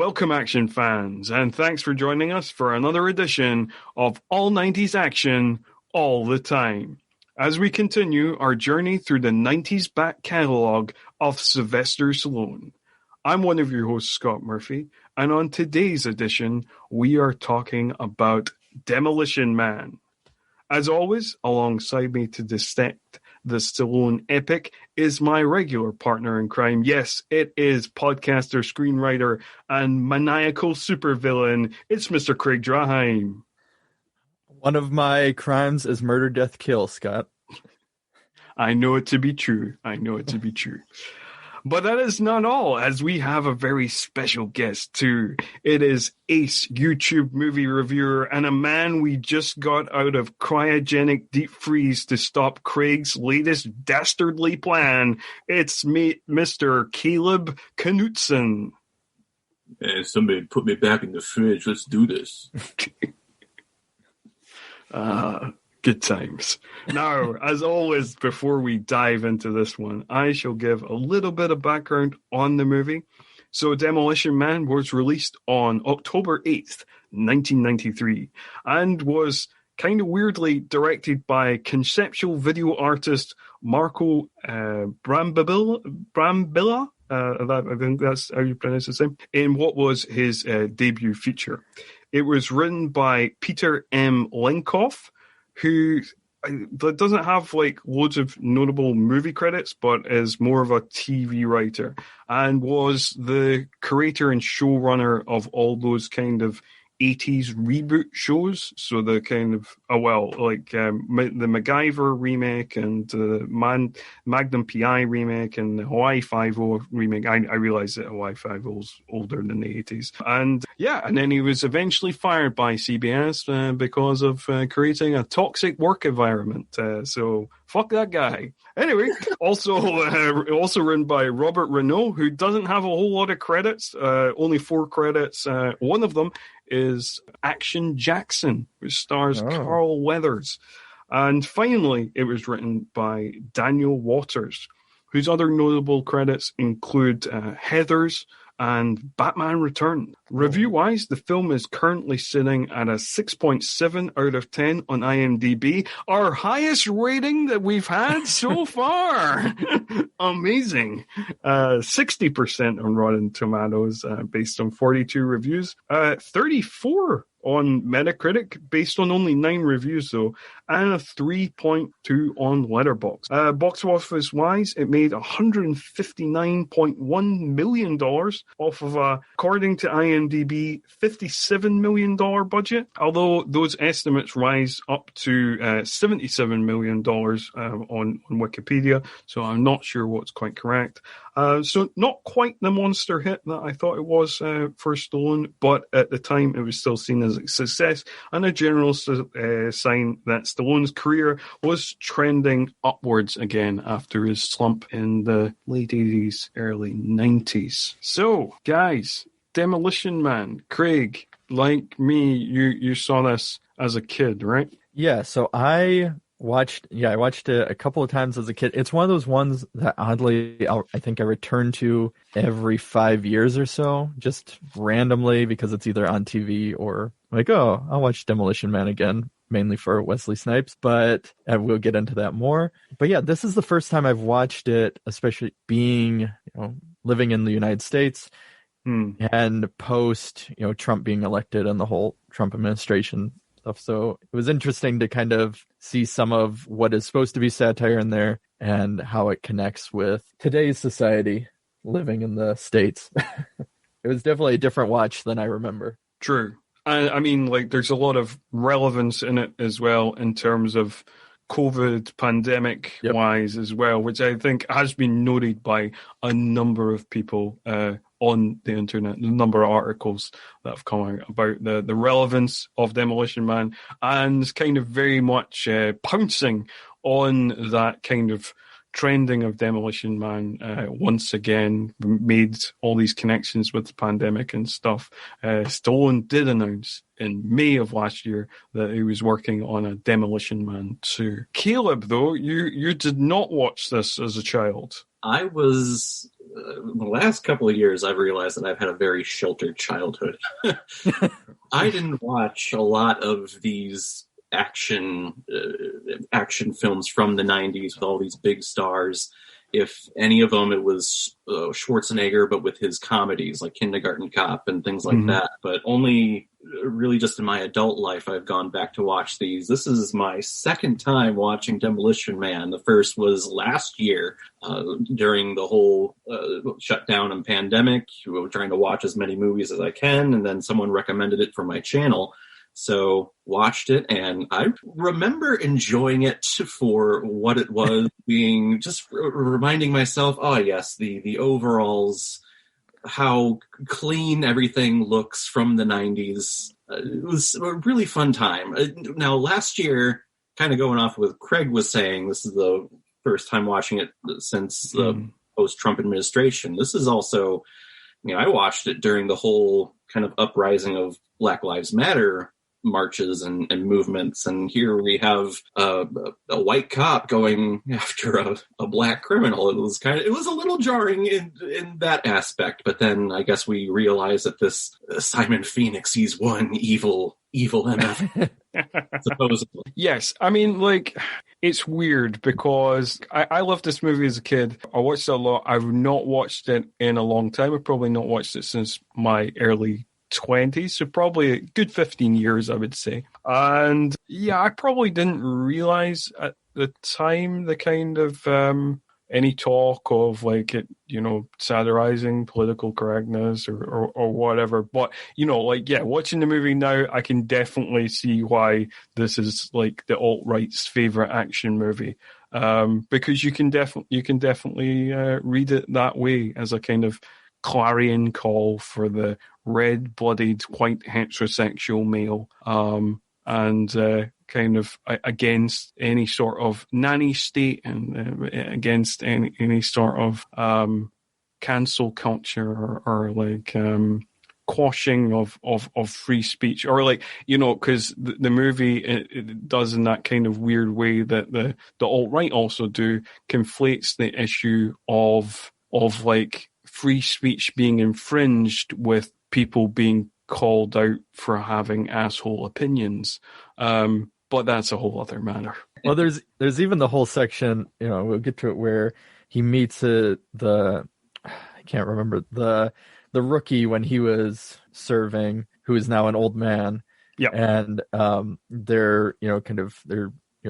Welcome, action fans, and thanks for joining us for another edition of All 90s Action All the Time, as we continue our journey through the 90s back catalogue of Sylvester Stallone. I'm one of your hosts, Scott Murphy, and on today's edition, we are talking about Demolition Man. As always, alongside me to dissect the Stallone epic is my regular partner in crime. Yes, it is podcaster, screenwriter, and maniacal supervillain. It's Mr. Craig Draheim. One of my crimes is murder, death, kill, Scott. I know it to be true. But that is not all, as we have a very special guest too. It is ace YouTube movie reviewer and a man we just got out of cryogenic deep freeze to stop Craig's latest dastardly plan. It's me, Mr. Caleb Knutson. And somebody put me back in the fridge. Let's do this. Good times. Now, as always, before we dive into this one, I shall give a little bit of background on the movie. So, Demolition Man was released on October 8th, 1993, and was kind of weirdly directed by conceptual video artist Marco Brambilla. I think that's how you pronounce his name, in what was his debut feature. It was written by Peter M. Lenkoff, who doesn't have like loads of notable movie credits, but is more of a TV writer and was the creator and showrunner of all those kind of 80s reboot shows. So the kind of, the MacGyver remake and the Magnum PI remake and the Hawaii Five-0 remake. I realize that Hawaii Five-0 is older than the 80s. And yeah, and then he was eventually fired by CBS because of creating a toxic work environment. So fuck that guy. Anyway, also written by Robert Renault, who doesn't have a whole lot of credits, only 4 credits. One of them is Action Jackson, which stars Carl Weathers. And finally, it was written by Daniel Waters, whose other notable credits include Heathers and Batman Returns. Review-wise, the film is currently sitting at a 6.7 out of 10 on IMDb, our highest rating that we've had so far. Amazing. 60% on Rotten Tomatoes based on 42 reviews. 34 on Metacritic based on only 9 reviews though, and a 3.2 on Letterboxd. Box office wise, it made $159.1 million off of according to IMDb, $57 million budget, although those estimates rise up to $77 million on Wikipedia, so I'm not sure what's quite correct. So not quite the monster hit that I thought it was for Stallone, but at the time it was still seen as a success and a general sign that Stallone's career was trending upwards again after his slump in the late 80s, early 90s. So, guys, Demolition Man. Craig, like me, you saw this as a kid, right? Yeah, so I watched it a couple of times as a kid. It's one of those ones that oddly I think I return to every 5 years or so, just randomly, because it's either on TV or like, oh, I'll watch Demolition Man again, mainly for Wesley Snipes, but we'll get into that more. But yeah, this is the first time I've watched it, especially being, living in the United States and post, Trump being elected and the whole Trump administration stuff. So it was interesting to kind of see some of what is supposed to be satire in there and how it connects with today's society living in the States. It was definitely a different watch than I remember. True. I mean, like, there's a lot of relevance in it as well in terms of COVID pandemic wise as well, which I think has been noted by a number of people on the internet, the number of articles that have come out about the relevance of Demolition Man and kind of very much pouncing on that kind of trending of Demolition Man once again, made all these connections with the pandemic and stuff. Stallone did announce in May of last year that he was working on a Demolition Man 2. Caleb, though, you did not watch this as a child. I was the last couple of years, I've realized that I've had a very sheltered childhood. I didn't watch a lot of these action films from the 90s with all these big stars. If any of them, it was Schwarzenegger, but with his comedies like Kindergarten Cop and things like that. But only really just in my adult life, I've gone back to watch these. This is my second time watching Demolition Man. The first was last year during the whole shutdown and pandemic. We were trying to watch as many movies as I can, and then someone recommended it for my channel. So watched it, and I remember enjoying it for what it was, being just reminding myself, oh yes, the overalls, how clean everything looks from the 90s. It was a really fun time. Now, last year, kind of going off what Craig was saying, this is the first time watching it since the post-Trump administration. This is also, I watched it during the whole kind of uprising of Black Lives Matter marches and movements, and here we have a white cop going after a black criminal. It was a little jarring in that aspect, but then I guess we realize that this Simon Phoenix, he's one evil MF. Supposedly. Yes, I mean, it's weird because I loved this movie as a kid. I watched it a lot. I've not watched it in a long time. I've probably not watched it since my early 20s, so probably a good 15 years, I would say. And yeah, I probably didn't realize at the time the kind of any talk of satirizing political correctness or whatever. But watching the movie now, I can definitely see why this is like the alt-right's favorite action movie. Because you can definitely read it that way, as a kind of clarion call for the red-blooded white heterosexual male, and kind of against any sort of nanny state, and against any sort of cancel culture or quashing of free speech, or because the movie it does in that kind of weird way that the alt-right also do, conflates the issue of free speech being infringed with people being called out for having asshole opinions. But that's a whole other matter. Well, there's even the whole section, we'll get to it, where he meets I can't remember, the rookie when he was serving, who is now an old man. Yeah. And they're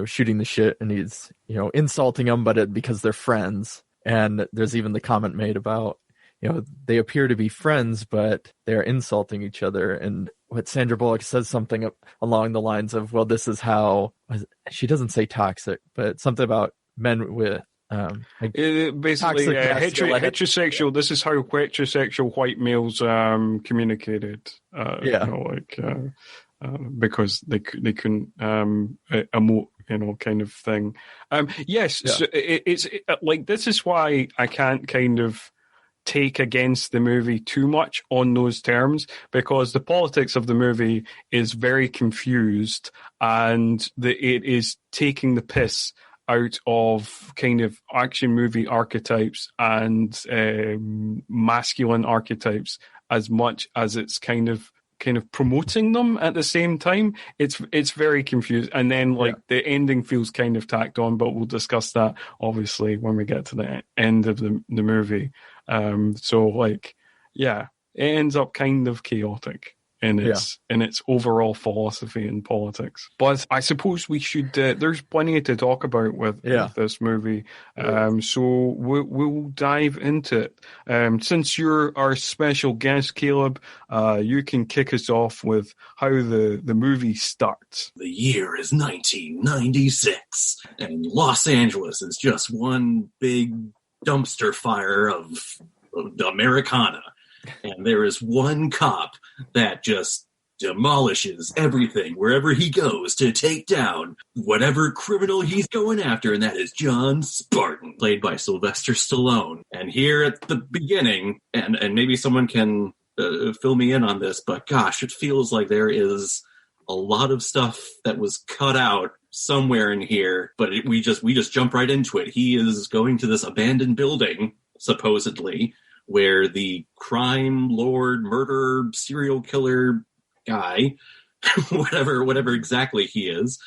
shooting the shit, and he's insulting them, but because they're friends. And there's even the comment made about, they appear to be friends, but they're insulting each other. And what Sandra Bullock says something along the lines of, well, this is how, she doesn't say toxic, but something about men with basically heterosexual. This is how heterosexual white males communicated. Because they couldn't emote, kind of thing. Yes, yeah. So it's this is why I can't kind of take against the movie too much on those terms, because the politics of the movie is very confused, and it is taking the piss out of kind of action movie archetypes and masculine archetypes as much as it's kind of promoting them at the same time. It's very confused, and then the ending feels kind of tacked on, but we'll discuss that obviously when we get to the end of the movie. It ends up kind of chaotic in its overall philosophy and politics. But I suppose we should. There's plenty to talk about with this movie, so we'll dive into it. Since you're our special guest, Caleb, you can kick us off with how the movie starts. The year is 1996, and Los Angeles is just one big dumpster fire of Americana. And there is one cop that just demolishes everything wherever he goes to take down whatever criminal he's going after, and that is John Spartan, played by Sylvester Stallone. And here at the beginning, and maybe someone can fill me in on this, but gosh, it feels like there is a lot of stuff that was cut out somewhere in here, but we just jump right into it. He is going to this abandoned building, supposedly, where the crime lord, murderer, serial killer guy, whatever exactly he is,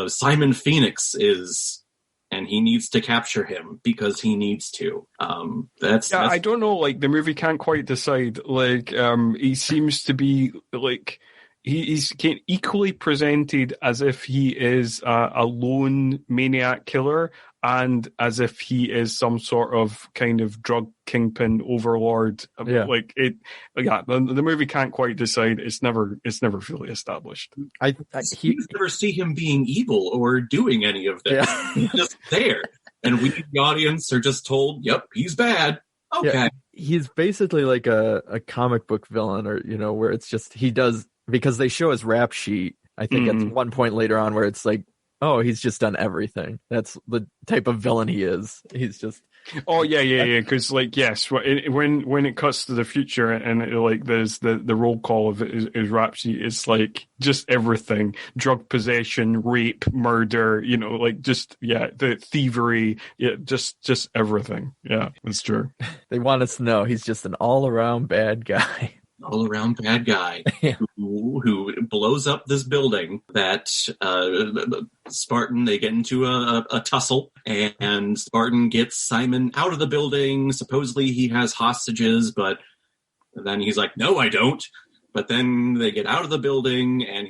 Simon Phoenix is, and he needs to capture him because he needs to. That's I don't know. Like, the movie can't quite decide. Like, he seems to be like he's equally presented as if he is a lone maniac killer, and as if he is some sort of kind of drug kingpin overlord. Like it. Yeah, the movie can't quite decide. It's never fully established. You never see him being evil or doing any of this. Yeah. He's just there, and we, the audience, are just told, "Yep, he's bad." Okay. Yeah, he's basically like a comic book villain, or where it's just he does, because they show his rap sheet. I think at one point later on where it's like, oh, he's just done everything. That's the type of villain he is. He's just. Oh yeah. Because yes, when it cuts to the future and there's the roll call of his rap sheet, it's like just everything: drug possession, rape, murder. The thievery. Yeah, just everything. Yeah, that's true. They want us to know he's just an all-around bad guy. All-around bad guy who blows up this building that Spartan, they get into a tussle, and Spartan gets Simon out of the building. Supposedly he has hostages, but then he's like, no, I don't. But then they get out of the building, and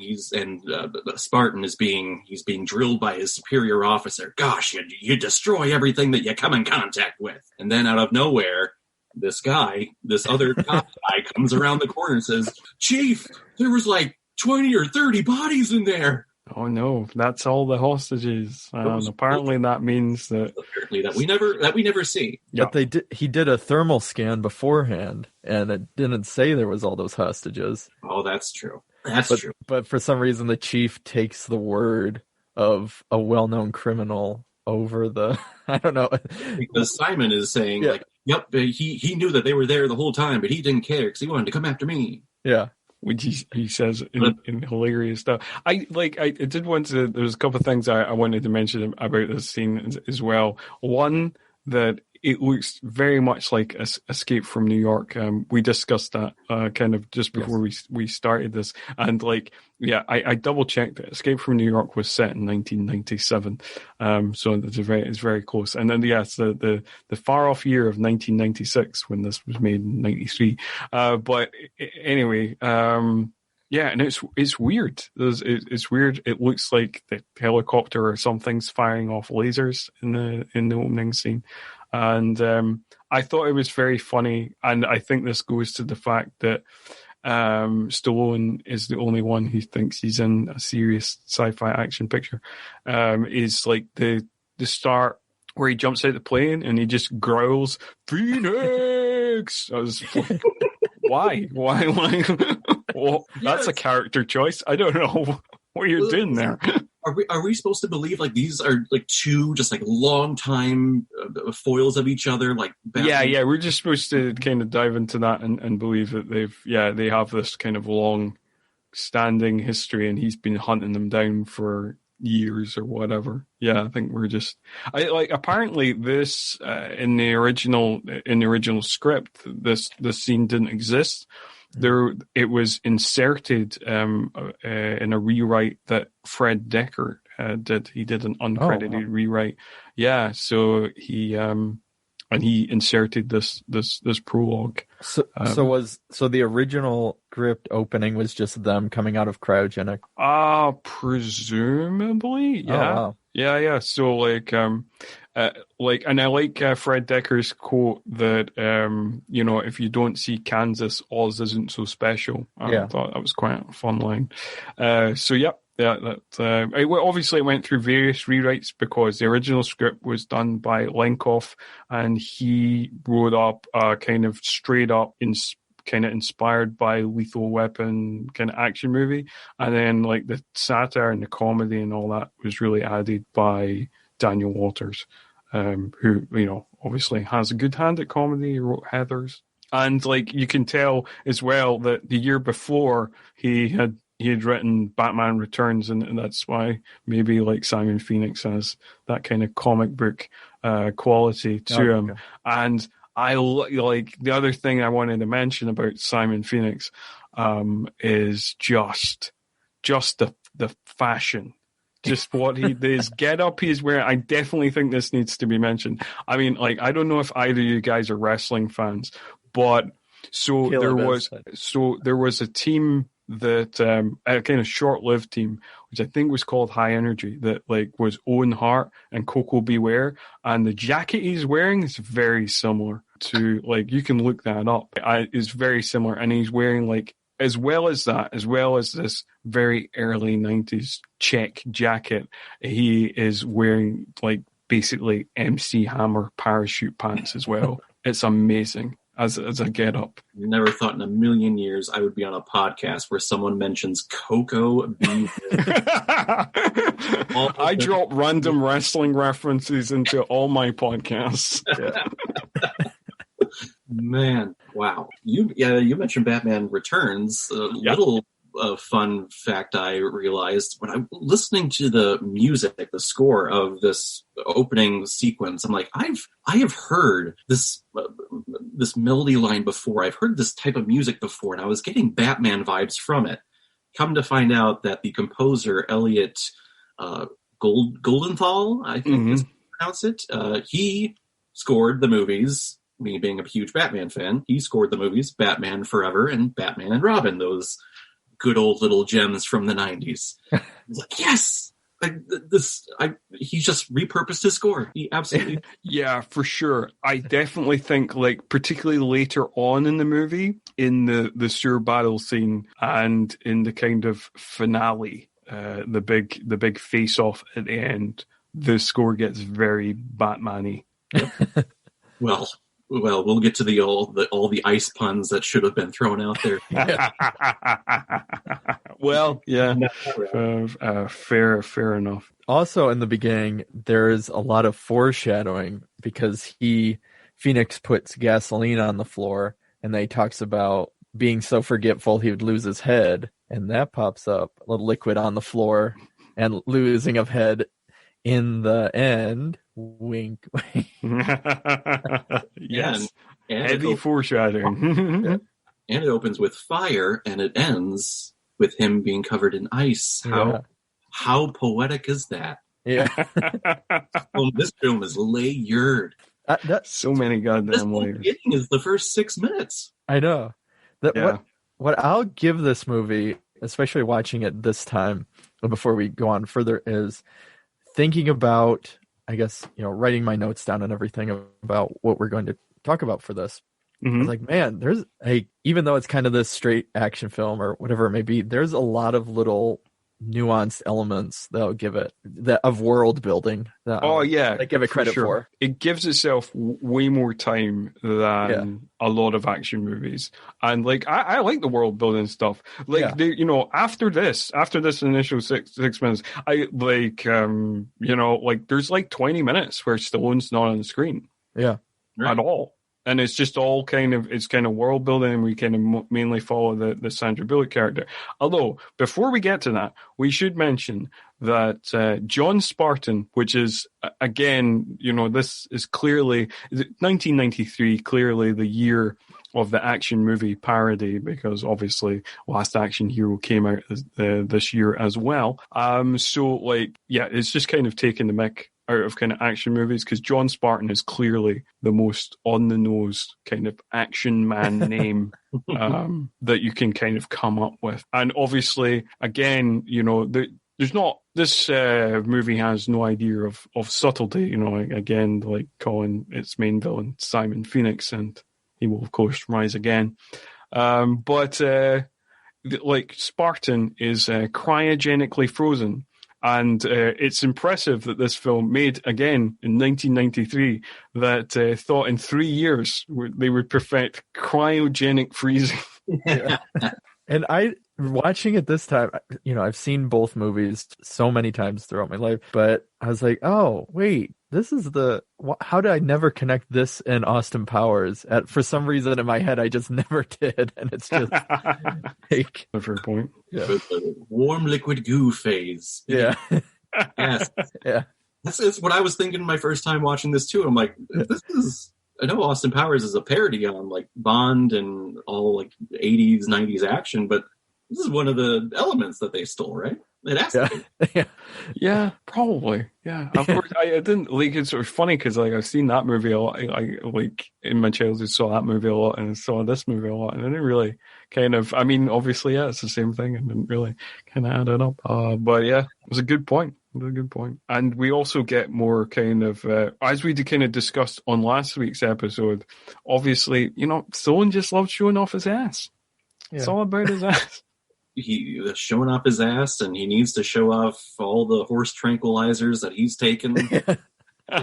Spartan is being drilled by his superior officer. Gosh, you destroy everything that you come in contact with. And then out of nowhere, this other cop guy comes around the corner and says, Chief, there was like 20 or 30 bodies in there. Oh no, that's all the hostages. Apparently that means that we never see. Yeah. But he did a thermal scan beforehand, and it didn't say there was all those hostages. Oh, that's true. True. But for some reason, the chief takes the word of a well-known criminal over the, I don't know. Because Simon is saying, yep, he knew that they were there the whole time, but he didn't care because he wanted to come after me. Yeah. Which he says in hilarious stuff. I did want to, there's a couple of things I wanted to mention about this scene as well. One, that it looks very much like Escape from New York. We discussed that kind of just before we started this. And I double checked that Escape from New York was set in 1997. So it's very close. And then the far off year of 1996 when this was made in 93. But anyway, and it's weird. It's weird. It looks like the helicopter or something's firing off lasers in the opening scene. And I thought it was very funny, and I think this goes to the fact that Stallone is the only one who thinks he's in a serious sci-fi action picture. Is like the start where he jumps out the plane and he just growls, "Phoenix!" I was like, why? Well, that's a character choice. I don't know what you're doing there. Are we supposed to believe like these are like two just like long time foils of each other? Like yeah, we're just supposed to kind of dive into that and believe that they have this kind of long standing history, and he's been hunting them down for years or whatever. Yeah, I think we're just apparently this in the original script, this scene didn't exist. It was inserted in a rewrite that Fred Decker did. He did an uncredited rewrite. Yeah, so he inserted this prologue. So the original script opening was just them coming out of cryogenic. Presumably, yeah. Oh, wow. Yeah. So and I like Fred Decker's quote that if you don't see Kansas, Oz isn't so special. I thought that was quite a fun line. Obviously it went through various rewrites because the original script was done by Lenkoff, and he wrote up kind of straight up kind of inspired by Lethal Weapon kind of action movie, and then like the satire and the comedy and all that was really added by Daniel Waters, who obviously has a good hand at comedy. He wrote Heathers, and like you can tell as well that the year before he had written Batman Returns, and that's why maybe like Simon Phoenix has that kind of comic book quality to him. And like the other thing I wanted to mention about Simon Phoenix is just the fashion. Just what his get up he's wearing. I definitely think this needs to be mentioned. I mean, like, I don't know if either of you guys are wrestling fans, but there was a team that a kind of short-lived team, which I think was called High Energy, that like was Owen Hart and Coco Beware, and the jacket he's wearing is very similar to, like, you can look that up. It's very similar, and he's wearing like, as well as this very early 90s check jacket, he is wearing like basically MC Hammer parachute pants as well. It's amazing as a get up. Never thought in a million years I would be on a podcast where someone mentions Coco Beware. I drop random wrestling references into all my podcasts. Yeah. Man, wow. You mentioned Batman Returns. Little fun fact I realized when I'm listening to the music, the score of this opening sequence, I'm like, I have heard this melody line before. I've heard this type of music before, and I was getting Batman vibes from it. Come to find out that the composer, Elliot Goldenthal, I think is how you pronounce it, he scored the movies. Me being a huge Batman fan, he scored the movies Batman Forever and Batman and Robin, those good old little gems from the 90s. I was like, yes! He just repurposed his score. He absolutely... Yeah, for sure. I definitely think, like, particularly later on in the movie, in the sewer battle scene and in the kind of finale, the big face-off at the end, the score gets very Batman-y. Yep. Well, we'll get to all the ice puns that should have been thrown out there. Well, yeah, fair enough. Also, in the beginning, there's a lot of foreshadowing because Phoenix puts gasoline on the floor, and then he talks about being so forgetful he would lose his head, and that pops up, a little liquid on the floor, and losing of head in the end. Wink. Yes. And heavy foreshadowing. Yeah. And it opens with fire, and it ends with him being covered in ice. How poetic is that? Yeah. This film is layered. So many goddamn layers. The beginning is the first 6 minutes. I know. What I'll give this movie, especially watching it this time, before we go on further, is thinking about, I guess, writing my notes down and everything about what we're going to talk about for this. I was like, man, there's even though it's kind of this straight action film or whatever it may be, there's a lot of little nuanced elements that'll give it of world building. That give it credit for. It gives itself way more time than a lot of action movies, and like I like the world building stuff. Like after this initial six minutes, I like like there's like 20 minutes where Stallone's not on the screen, at all. And it's just all kind of world building, and we kind of mainly follow the Sandra Bullock character. Although, before we get to that, we should mention that John Spartan, which is, again, this is clearly 1993, clearly the year of the action movie parody, because obviously Last Action Hero came out this year as well. So, it's just kind of taking the mick out of kind of action movies, because John Spartan is clearly the most on the nose kind of action man name that you can kind of come up with. And obviously, again, there's not, this movie has no idea of subtlety, again, like calling its main villain Simon Phoenix, and he will of course rise again. But Spartan is cryogenically frozen. And it's impressive that this film, made again in 1993, that thought in 3 years they would perfect cryogenic freezing. And watching it this time, I've seen both movies so many times throughout my life, but I was like, oh, wait, this is how did I never connect this and Austin Powers? For some reason in my head, I just never did. And it's just like... A fair point. Yeah. The warm liquid goo phase. Yeah. Yes. Yeah. That's what I was thinking my first time watching this too. I'm like, this is I know Austin Powers is a parody on like Bond and all like 80s, 90s action, but this is one of the elements that they stole, right? It has to be. Yeah, probably. Yeah, of course. I didn't like. It's sort of funny because like I've seen that movie a lot. I like in my childhood saw that movie a lot and saw this movie a lot, and I didn't really kind of. I mean, obviously, yeah, it's the same thing, and didn't really kind of add it up. But yeah, it was a good point. It was a good point. And we also get more kind of as we kind of discussed on last week's episode. Obviously, Stallone just loves showing off his ass. Yeah. It's all about his ass. He's showing off his ass, and he needs to show off all the horse tranquilizers that he's taken to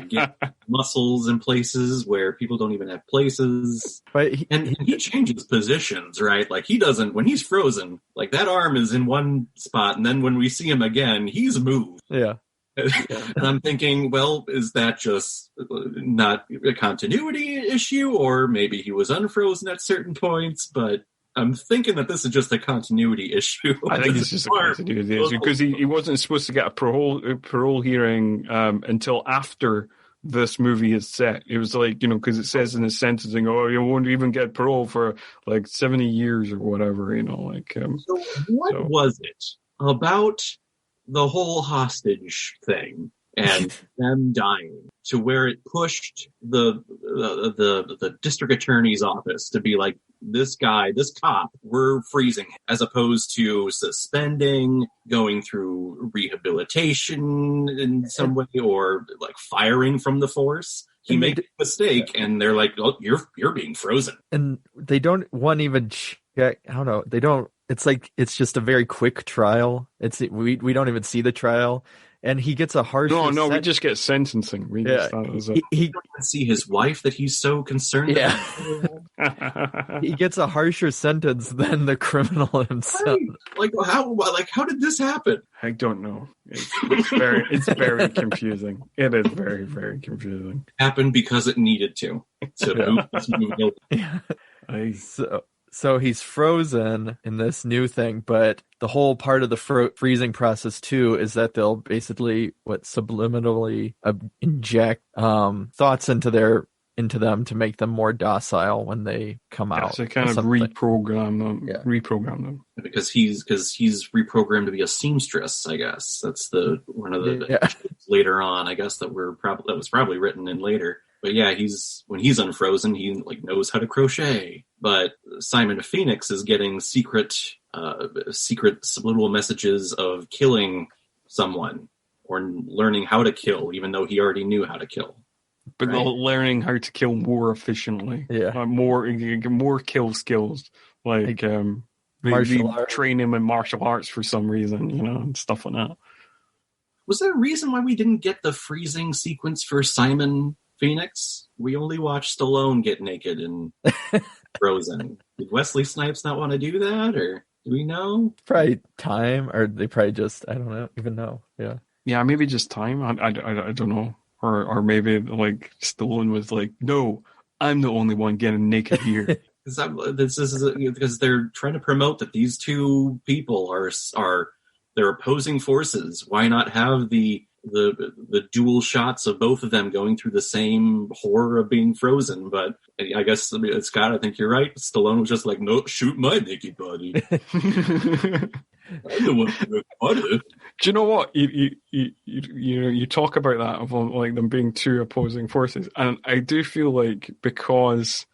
get muscles in places where people don't even have places. But he changes positions, right? Like he doesn't, when he's frozen, like that arm is in one spot, and then when we see him again, he's moved. Yeah. And I'm thinking, well, is that just not a continuity issue, or maybe he was unfrozen at certain points, but I'm thinking that this is just a continuity issue. I think it's just a continuity issue because he wasn't supposed to get a parole hearing until after this movie is set. It was like, because it says in the sentencing, you won't even get parole for like 70 years or whatever, So what was it about the whole hostage thing and them dying to where it pushed the district attorney's office to be like, this cop, we're freezing, as opposed to suspending, going through rehabilitation in some way, or like firing from the force? He made a mistake, and they're like, "Oh, you're being frozen." And they don't even check. I don't know. They don't. It's like it's just a very quick trial. We don't even see the trial. And he gets a harsh. No, we just get sentencing. We just he don't even see his wife that he's so concerned about. He gets a harsher sentence than the criminal himself. Right. How did this happen? I don't know. It's very confusing. It is very, very confusing. Happened because it needed to. So he's frozen in this new thing, but the whole part of the freezing process too is that they'll basically subliminally inject thoughts into them to make them more docile when they come out. So kind of reprogram them. Yeah. Reprogram them because he's reprogrammed to be a seamstress. I guess that's one of the later on. I guess that was probably written in later. But yeah, when he's unfrozen, he like knows how to crochet. But Simon Phoenix is getting secret subliminal messages of killing someone or learning how to kill, even though he already knew how to kill. But learning how to kill more efficiently, more kill skills, like they train him in martial arts for some reason, and stuff like that. Was there a reason why we didn't get the freezing sequence for Simon Phoenix? We only watched Stallone get naked and frozen. Did Wesley Snipes not want to do that, or do we know? Probably time, or they probably just, I don't even know. Yeah, maybe just time. I don't know. Or maybe like Stallone was like, no, I'm the only one getting naked here. Because they're trying to promote that these two people are they're opposing forces. Why not have the dual shots of both of them going through the same horror of being frozen? But I guess, Scott, I think you're right. Stallone was just like, no, shoot my naked body. I'm the one who got it. Do you know what? You talk about that of like them being two opposing forces, and I do feel like because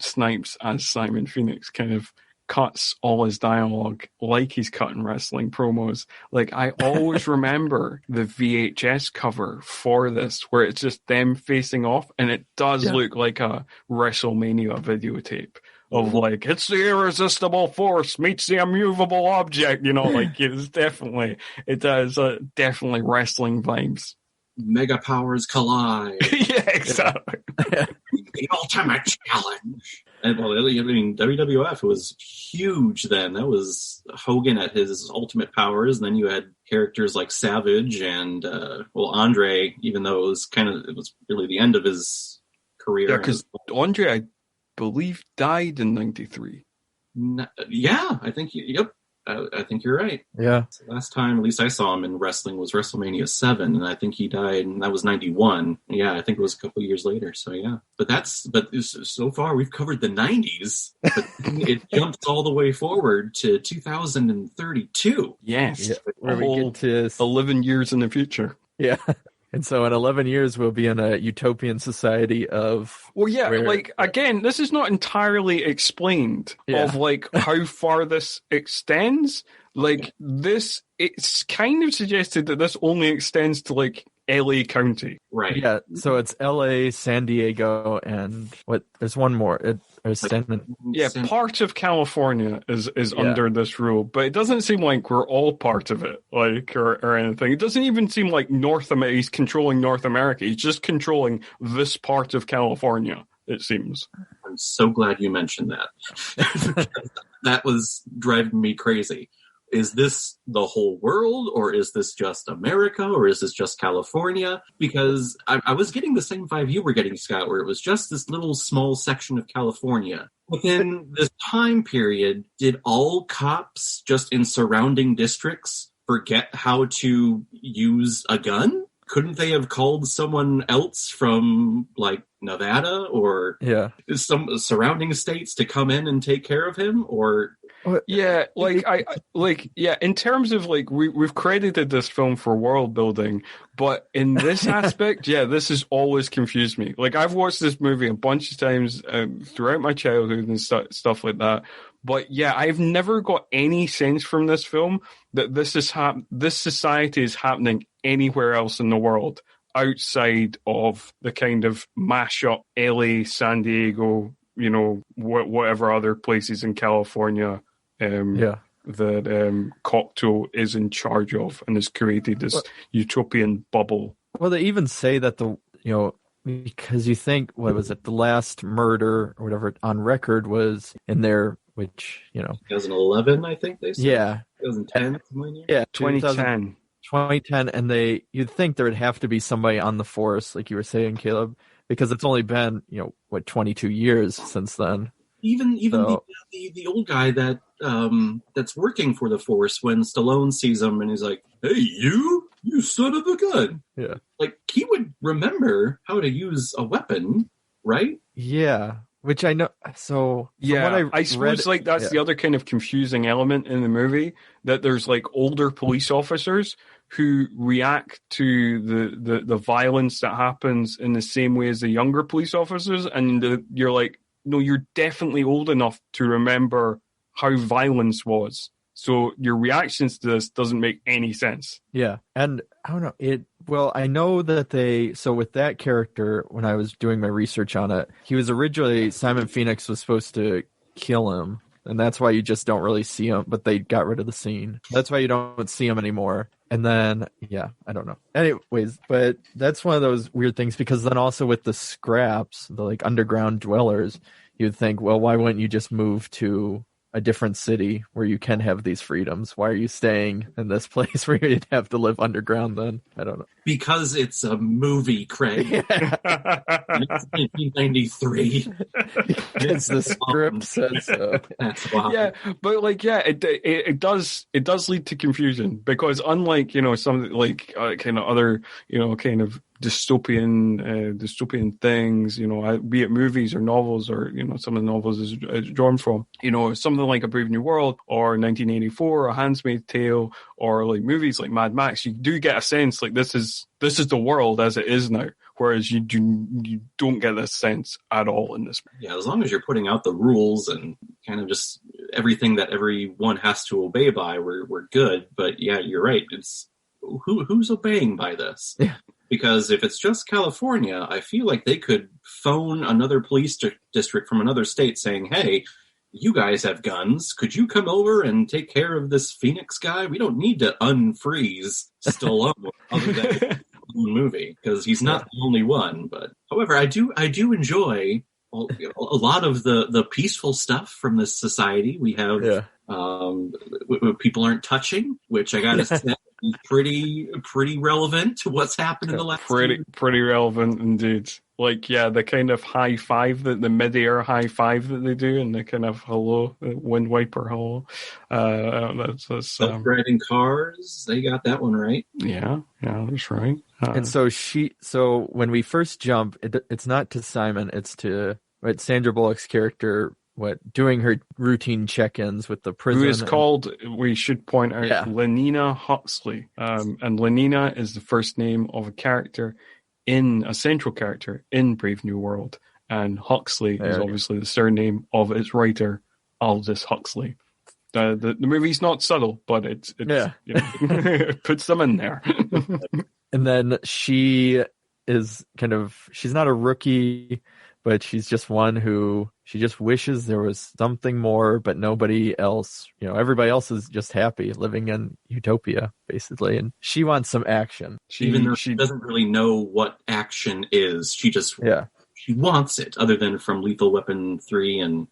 Snipes as Simon Phoenix kind of cuts all his dialogue like he's cutting wrestling promos. Like I always remember the VHS cover for this where it's just them facing off, and it does look like a WrestleMania videotape of like, it's the irresistible force meets the immovable object, like it does definitely wrestling vibes. Mega powers collide. Yeah, exactly. The ultimate challenge. And WWF was huge then. That was Hogan at his ultimate powers, and then you had characters like Savage and Andre, even though it was really the end of his career. Yeah, because Andre, I believe, died in '93. Yeah, I think. Yep. I think you're right. Yeah. So last time, at least I saw him in wrestling, was WrestleMania 7, and I think he died, and that was 91. Yeah, I think it was a couple years later. So yeah, but so far we've covered the 90s, but it jumps all the way forward to 2032. Yes, Where we get to 11 years in the future. Yeah. And so in 11 years, we'll be in a utopian society of... Well, yeah, again, this is not entirely explained of, how far this extends. It's kind of suggested that this only extends to, LA County. Right. Yeah, so it's LA, San Diego, and there's one more. Part of California is under this rule, but it doesn't seem like we're all part of it, or anything. It doesn't even seem like he's controlling North America. He's just controlling this part of California, it seems. I'm so glad you mentioned that. That was driving me crazy. Is this the whole world, or is this just America, or is this just California? Because I was getting the same vibe you were getting, Scott, where it was just this little small section of California. Within this time period, did all cops just in surrounding districts forget how to use a gun? Couldn't they have called someone else from, Nevada or some surrounding states to come in and take care of him? Or... Yeah, in terms of we've credited this film for world building, but in this aspect, this has always confused me. I've watched this movie a bunch of times throughout my childhood and stuff like that. But I've never got any sense from this film that this society is happening anywhere else in the world outside of the kind of mashup LA, San Diego, whatever other places in California. That Cocteau is in charge of and has created this utopian bubble. Well, they even say that because you think, what was it, the last murder or whatever on record was in there, which, 2011, I think they said. Yeah. 2010. Yeah, 2010. 2010, and you'd think there would have to be somebody on the force, like you were saying, Caleb, because it's only been, 22 years since then. Even the old guy that's working for the Force, when Stallone sees him and he's like, "Hey, you son of a gun!" Yeah, he would remember how to use a weapon, right? Yeah, which I know. So I suppose that's the other kind of confusing element in the movie, that there's older police officers who react to the violence that happens in the same way as the younger police officers, and you're like, no, you're definitely old enough to remember how violence was. So your reactions to this doesn't make any sense. Yeah. And I don't know, I know that so with that character, when I was doing my research on it, he was originally, Simon Phoenix was supposed to kill him. And that's why you just don't really see him, but they got rid of the scene. That's why you don't see him anymore. And then, I don't know. Anyways, but that's one of those weird things, because then also with the scraps, the underground dwellers, you'd think, well, why wouldn't you just move to a different city where you can have these freedoms? Why are you staying in this place where you'd have to live underground then? I don't know. Because it's a movie, Craig. It's 1993. Because the script says so. That's why. Yeah, but it does lead to confusion, because unlike some kind of other kind of dystopian things, be it movies or novels, or some of the novels is drawn from, something like A Brave New World or 1984 or A Handmaid's Tale, or movies like Mad Max, you do get a sense this is the world as it is now, whereas you don't get this sense at all in this. Yeah, as long as you're putting out the rules and kind of just everything that everyone has to obey by, we're good. But yeah, you're right. It's who's obeying by this? Yeah. Because if it's just California, I feel like they could phone another police district from another state saying, "Hey, you guys have guns. Could you come over and take care of this Phoenix guy? We don't need to unfreeze Stallone other than the movie, because he's not the only one." But however, I do enjoy a lot of the peaceful stuff from this society. We have people aren't touching, which I gotta say, pretty relevant to what's happened in the last year. Pretty relevant indeed. Like, yeah, the kind of high five, the mid-air high five that they do, and the kind of hello, wind wiper hello. That's Self-driving cars, they got that one right. Yeah, that's right. And so when we first jump, it's not to Simon, it's to Sandra Bullock's character, doing her routine check-ins with the prison. Who is called, we should point out, Lenina Huxley. And Lenina is the first name of a central character in Brave New World. And Huxley is obviously the surname of its writer, Aldous Huxley. The movie's not subtle, but it puts them in there. And then she is she's not a rookie, but she's just one who she just wishes there was something more, but nobody else, everybody else is just happy living in utopia, basically. And she wants some action. Even though she doesn't really know what action is, she just she wants it, other than from Lethal Weapon 3 and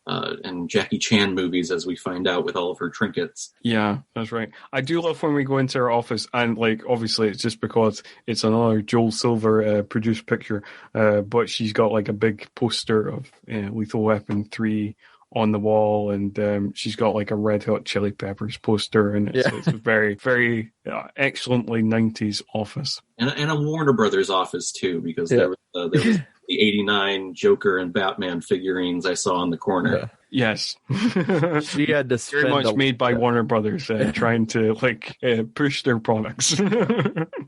Jackie Chan movies, as we find out with all of her trinkets. Yeah, that's right. I do love when we go into her office, and obviously it's just because it's another Joel Silver produced picture, but she's got a big poster of Lethal Weapon 3 on the wall, and she's got a Red Hot Chili Peppers poster, and it's a very, very excellently 90s office. And a Warner Brothers office, too, because there was the 89 Joker and Batman figurines I saw in the corner. Yeah. Yes. She had to spend very much made by Warner Brothers, trying to push their products.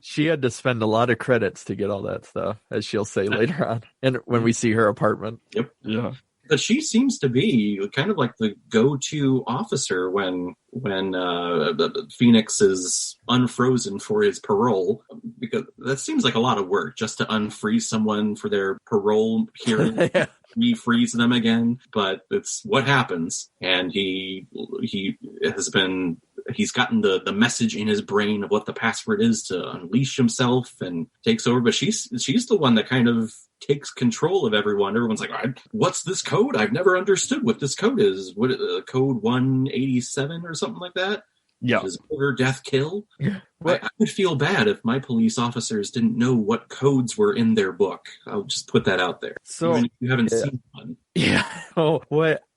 She had to spend a lot of credits to get all that stuff, as she'll say later on, and when we see her apartment. Yep. Yeah. But she seems to be kind of like the go-to officer when Phoenix is unfrozen for his parole, because that seems like a lot of work just to unfreeze someone for their parole hearing, refreeze them again. But it's what happens, and he's gotten the message in his brain of what the password is to unleash himself and takes over. But she's the one that kind of takes control of everyone. Everyone's like, what's this code? I've never understood what this code is. What code 187 or something like that? Yeah. Is murder, death, kill? Yeah. I would feel bad if my police officers didn't know what codes were in their book. I'll just put that out there. So even if you haven't seen one. Yeah. Oh,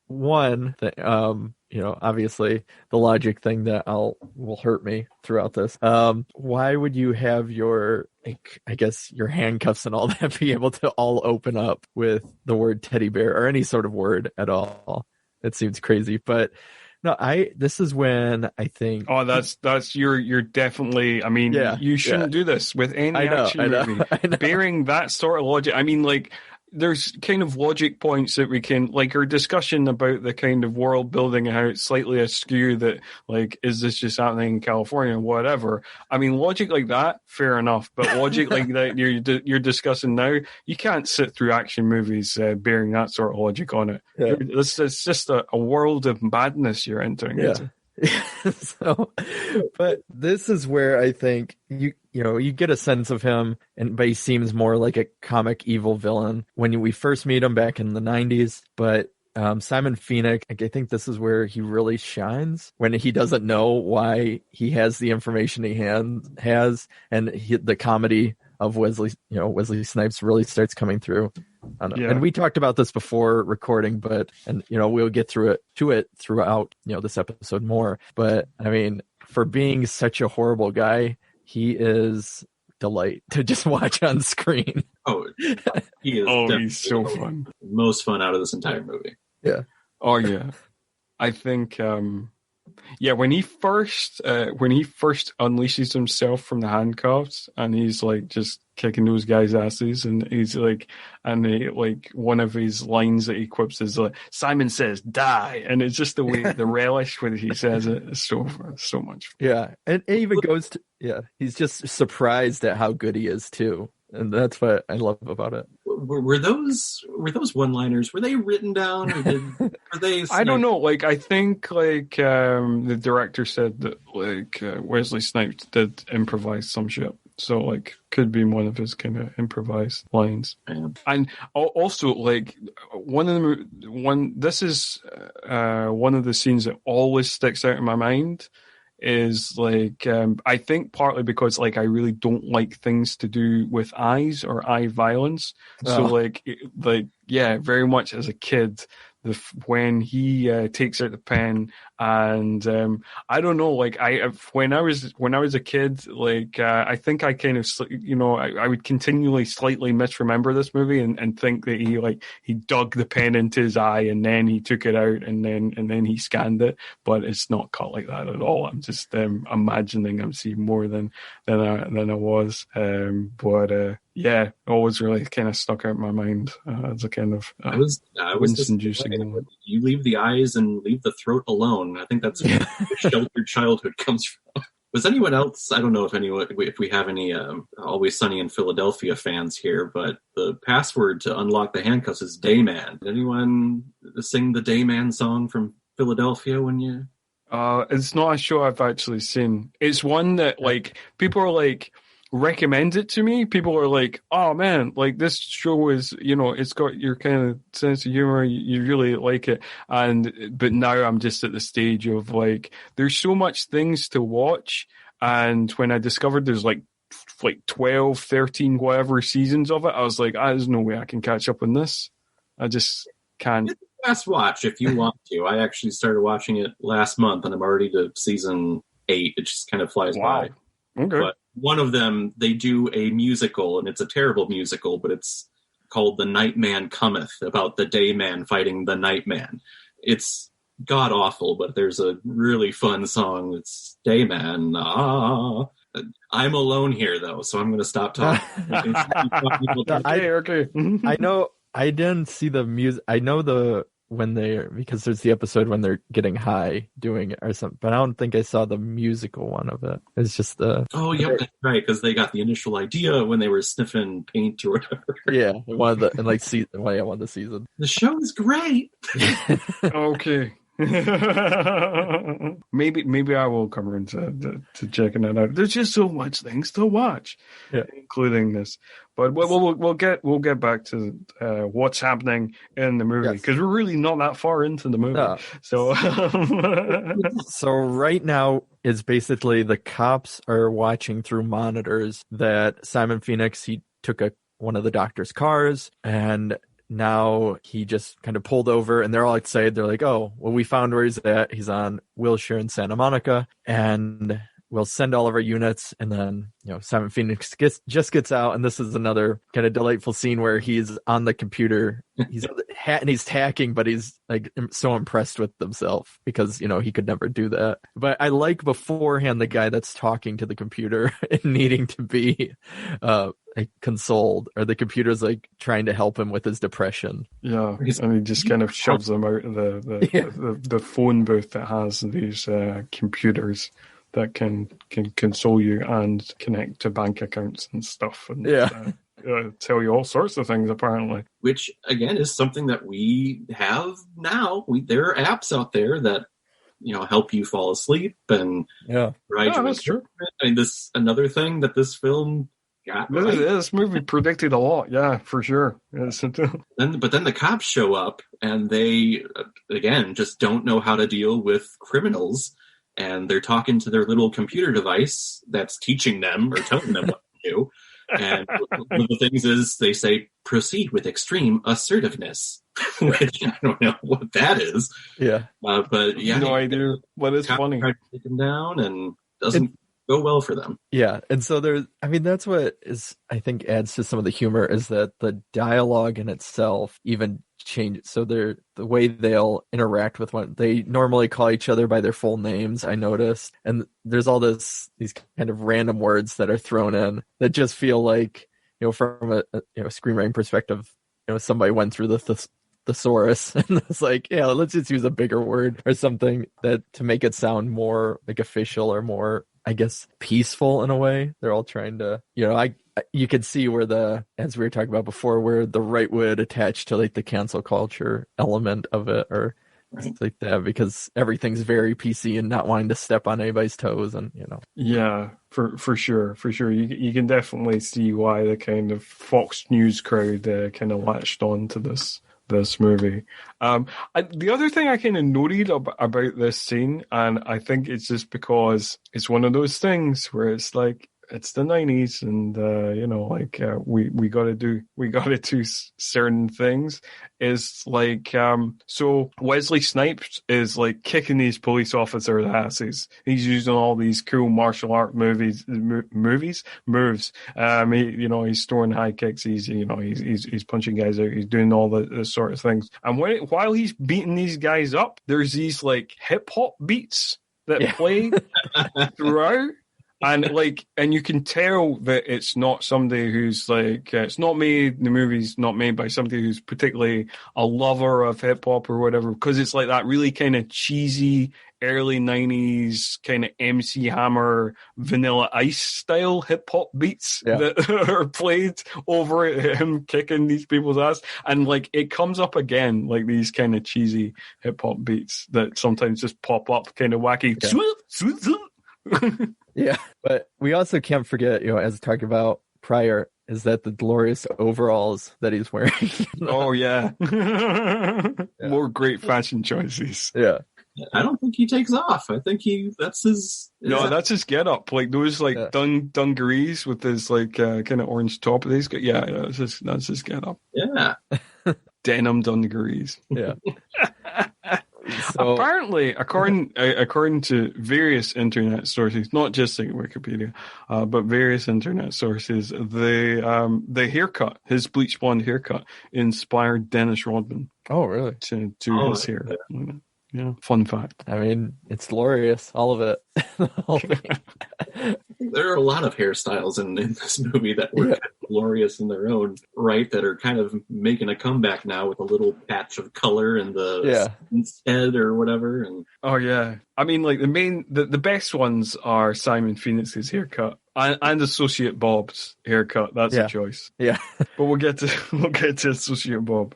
one thing, obviously the logic thing that will hurt me throughout this. Why would you have your handcuffs and all that be able to all open up with the word teddy bear or any sort of word at all? It seems crazy, but no, this is when I think. Oh, that's you're definitely. I mean, you shouldn't do this with any action movie. Bearing that sort of logic. I mean, there's kind of logic points that we can, our discussion about the kind of world building and how it's slightly askew that, is this just happening in California or whatever? I mean, logic like that, fair enough. But logic like that you're discussing now, you can't sit through action movies bearing that sort of logic on it. Yeah. It's just a world of madness you're entering into. But this is where I think you get a sense of him, but he seems more like a comic evil villain when we first meet him back in the 90s. But Simon Phoenix, I think this is where he really shines, when he doesn't know why he has the information he has, and the comedy of Wesley Snipes really starts coming through. And we talked about this before recording, we'll get to it throughout, this episode more. But I mean, for being such a horrible guy, he is delight to just watch on screen. Oh, he is. He's so fun. Most fun out of this entire movie. Yeah. Oh yeah. I think when he first unleashes himself from the handcuffs and he's just kicking those guys' asses, and he's one of his lines that he quips is Simon says die, and it's just the way the relish when he says it is so much fun. Yeah, and it even goes to he's just surprised at how good he is too. And that's what I love about it. Were those one-liners? Were they written down? Or were they? I don't know. I think the director said that Wesley Snipes did improvise some shit. So could be one of his kind of improvised lines. Yeah. And also one of the scenes that always sticks out in my mind is like I think partly because like I really don't like things to do with eyes or eye violence. So like yeah, very much as a kid, when he takes out the pen and I don't know, like when I was a kid, like I think I kind of I would continually slightly misremember this movie and think that he dug the pen into his eye and then he took it out and then he scanned it, but it's not cut like that at all. I'm just imagining I'm seeing more than I was, but yeah, always really kind of stuck out in my mind as a kind of I was wince-inducing moment. You leave the eyes and leave the throat alone. I think that's where the sheltered childhood comes from. Was anyone else? I don't know if we have any Always Sunny in Philadelphia fans here, but the password to unlock the handcuffs is Dayman. Did anyone sing the Dayman song from Philadelphia when you? It's not a show I've actually seen. It's one that like people are like recommend it to me. People are like, oh man, like this show is, it's got your kind of sense of humor, you really like it. But now I'm just at the stage of like there's so much things to watch, and when I discovered there's like 12, 13 whatever seasons of it, I was like, there's no way I can catch up on this. I just can't. Fast watch if you want to. I actually started watching it last month and I'm already to season 8. It just kind of flies by. Okay. But one of them, they do a musical, and it's a terrible musical, but it's called The Nightman Cometh, about the Dayman fighting the Nightman. It's god-awful, but there's a really fun song. It's Dayman. I'm alone here, though, so I'm going to stop talking. Okay. I know I didn't see the music. I know because there's the episode when they're getting high doing it or something, but I don't think I saw the musical one of it. It's just the that's right, because they got the initial idea when they were sniffing paint or whatever. Yeah, one of the season. The show is great. Okay. maybe I will come around to checking it out. There's just so much things to watch, including this. But we'll get back to what's happening in the movie, because we're really not that far into the movie. No. So so right now is basically the cops are watching through monitors that Simon Phoenix, he took one of the doctor's cars, and now he just kind of pulled over, and they're all excited. They're like, oh, well, we found where he's at. He's on Wilshire in Santa Monica, and we'll send all of our units. And then, Simon Phoenix gets out, and this is another kind of delightful scene where he's on the computer. He's on the hat and he's hacking, but he's like so impressed with himself because, he could never do that. But I like beforehand the guy that's talking to the computer and needing to be consoled, or the computer's like trying to help him with his depression. Yeah, and he just kind of shoves them out of the phone booth that has these computers that can console you and connect to bank accounts and stuff, and tell you all sorts of things apparently. Which again is something that we have now. There are apps out there that help you fall asleep and ride you. That's true. I mean, this another thing that this film got right. This movie predicted a lot, for sure. But then the cops show up and they again just don't know how to deal with criminals. And they're talking to their little computer device that's teaching them or telling them what to do. And one of the things is they say, proceed with extreme assertiveness, which I don't know what that is. Yeah. But yeah. No idea. But it's funny. Try to take them down and doesn't go well for them. Yeah. And so that's what is, I think, adds to some of the humor is that the dialogue in itself even changes. So the way they'll interact with they normally call each other by their full names, I noticed. And there's all these kind of random words that are thrown in that just feel like, from a screenwriting perspective, somebody went through the thesaurus and it's like, let's just use a bigger word or something that to make it sound more like official or more, I guess, peaceful in a way. They're all trying to, you could see where as we were talking about before, where the right would attach to like the cancel culture element of it or things like that, because everything's very PC and not wanting to step on anybody's toes, and Yeah, for sure. You can definitely see why the kind of Fox News crowd kind of latched on to this this movie. The other thing I kind of noted about this scene, and I think it's just because it's one of those things where it's like, it's the 90s, and we got to do certain things. Is like so Wesley Snipes is like kicking these police officers' asses. He's using all these cool martial art moves. He's throwing high kicks. He's punching guys out. He's doing all the sort of things. And while he's beating these guys up, there's these like hip hop beats that play throughout. And you can tell that it's not somebody who's like, it's not made, the movie's not made by somebody who's particularly a lover of hip hop or whatever, because it's like that really kind of cheesy early 90s kind of MC Hammer, Vanilla Ice style hip hop beats that are played over him kicking these people's ass. And like, it comes up again, like these kind of cheesy hip hop beats that sometimes just pop up kind of wacky. Yeah, but we also can't forget, as talked about prior, is that the glorious overalls that he's wearing. Oh, yeah. More great fashion choices. Yeah. I don't think he takes off. I think that's his... that's his get-up. Like, those, like, dungarees with his, like, kind of orange top. That's his get-up. Yeah. Denim dungarees. Yeah. So, apparently, according to various internet sources, not just like Wikipedia, but various internet sources, the haircut, his bleach blonde haircut, inspired Dennis Rodman. Oh, really? To his hair. Yeah. Fun fact. I mean, it's glorious, all of it. There are a lot of hairstyles in this movie that were glorious in their own right, that are kind of making a comeback now with a little patch of color in the head or whatever. And oh yeah, I mean, like the best ones are Simon Phoenix's haircut and Associate Bob's haircut. That's a choice. Yeah, but we'll get to Associate Bob.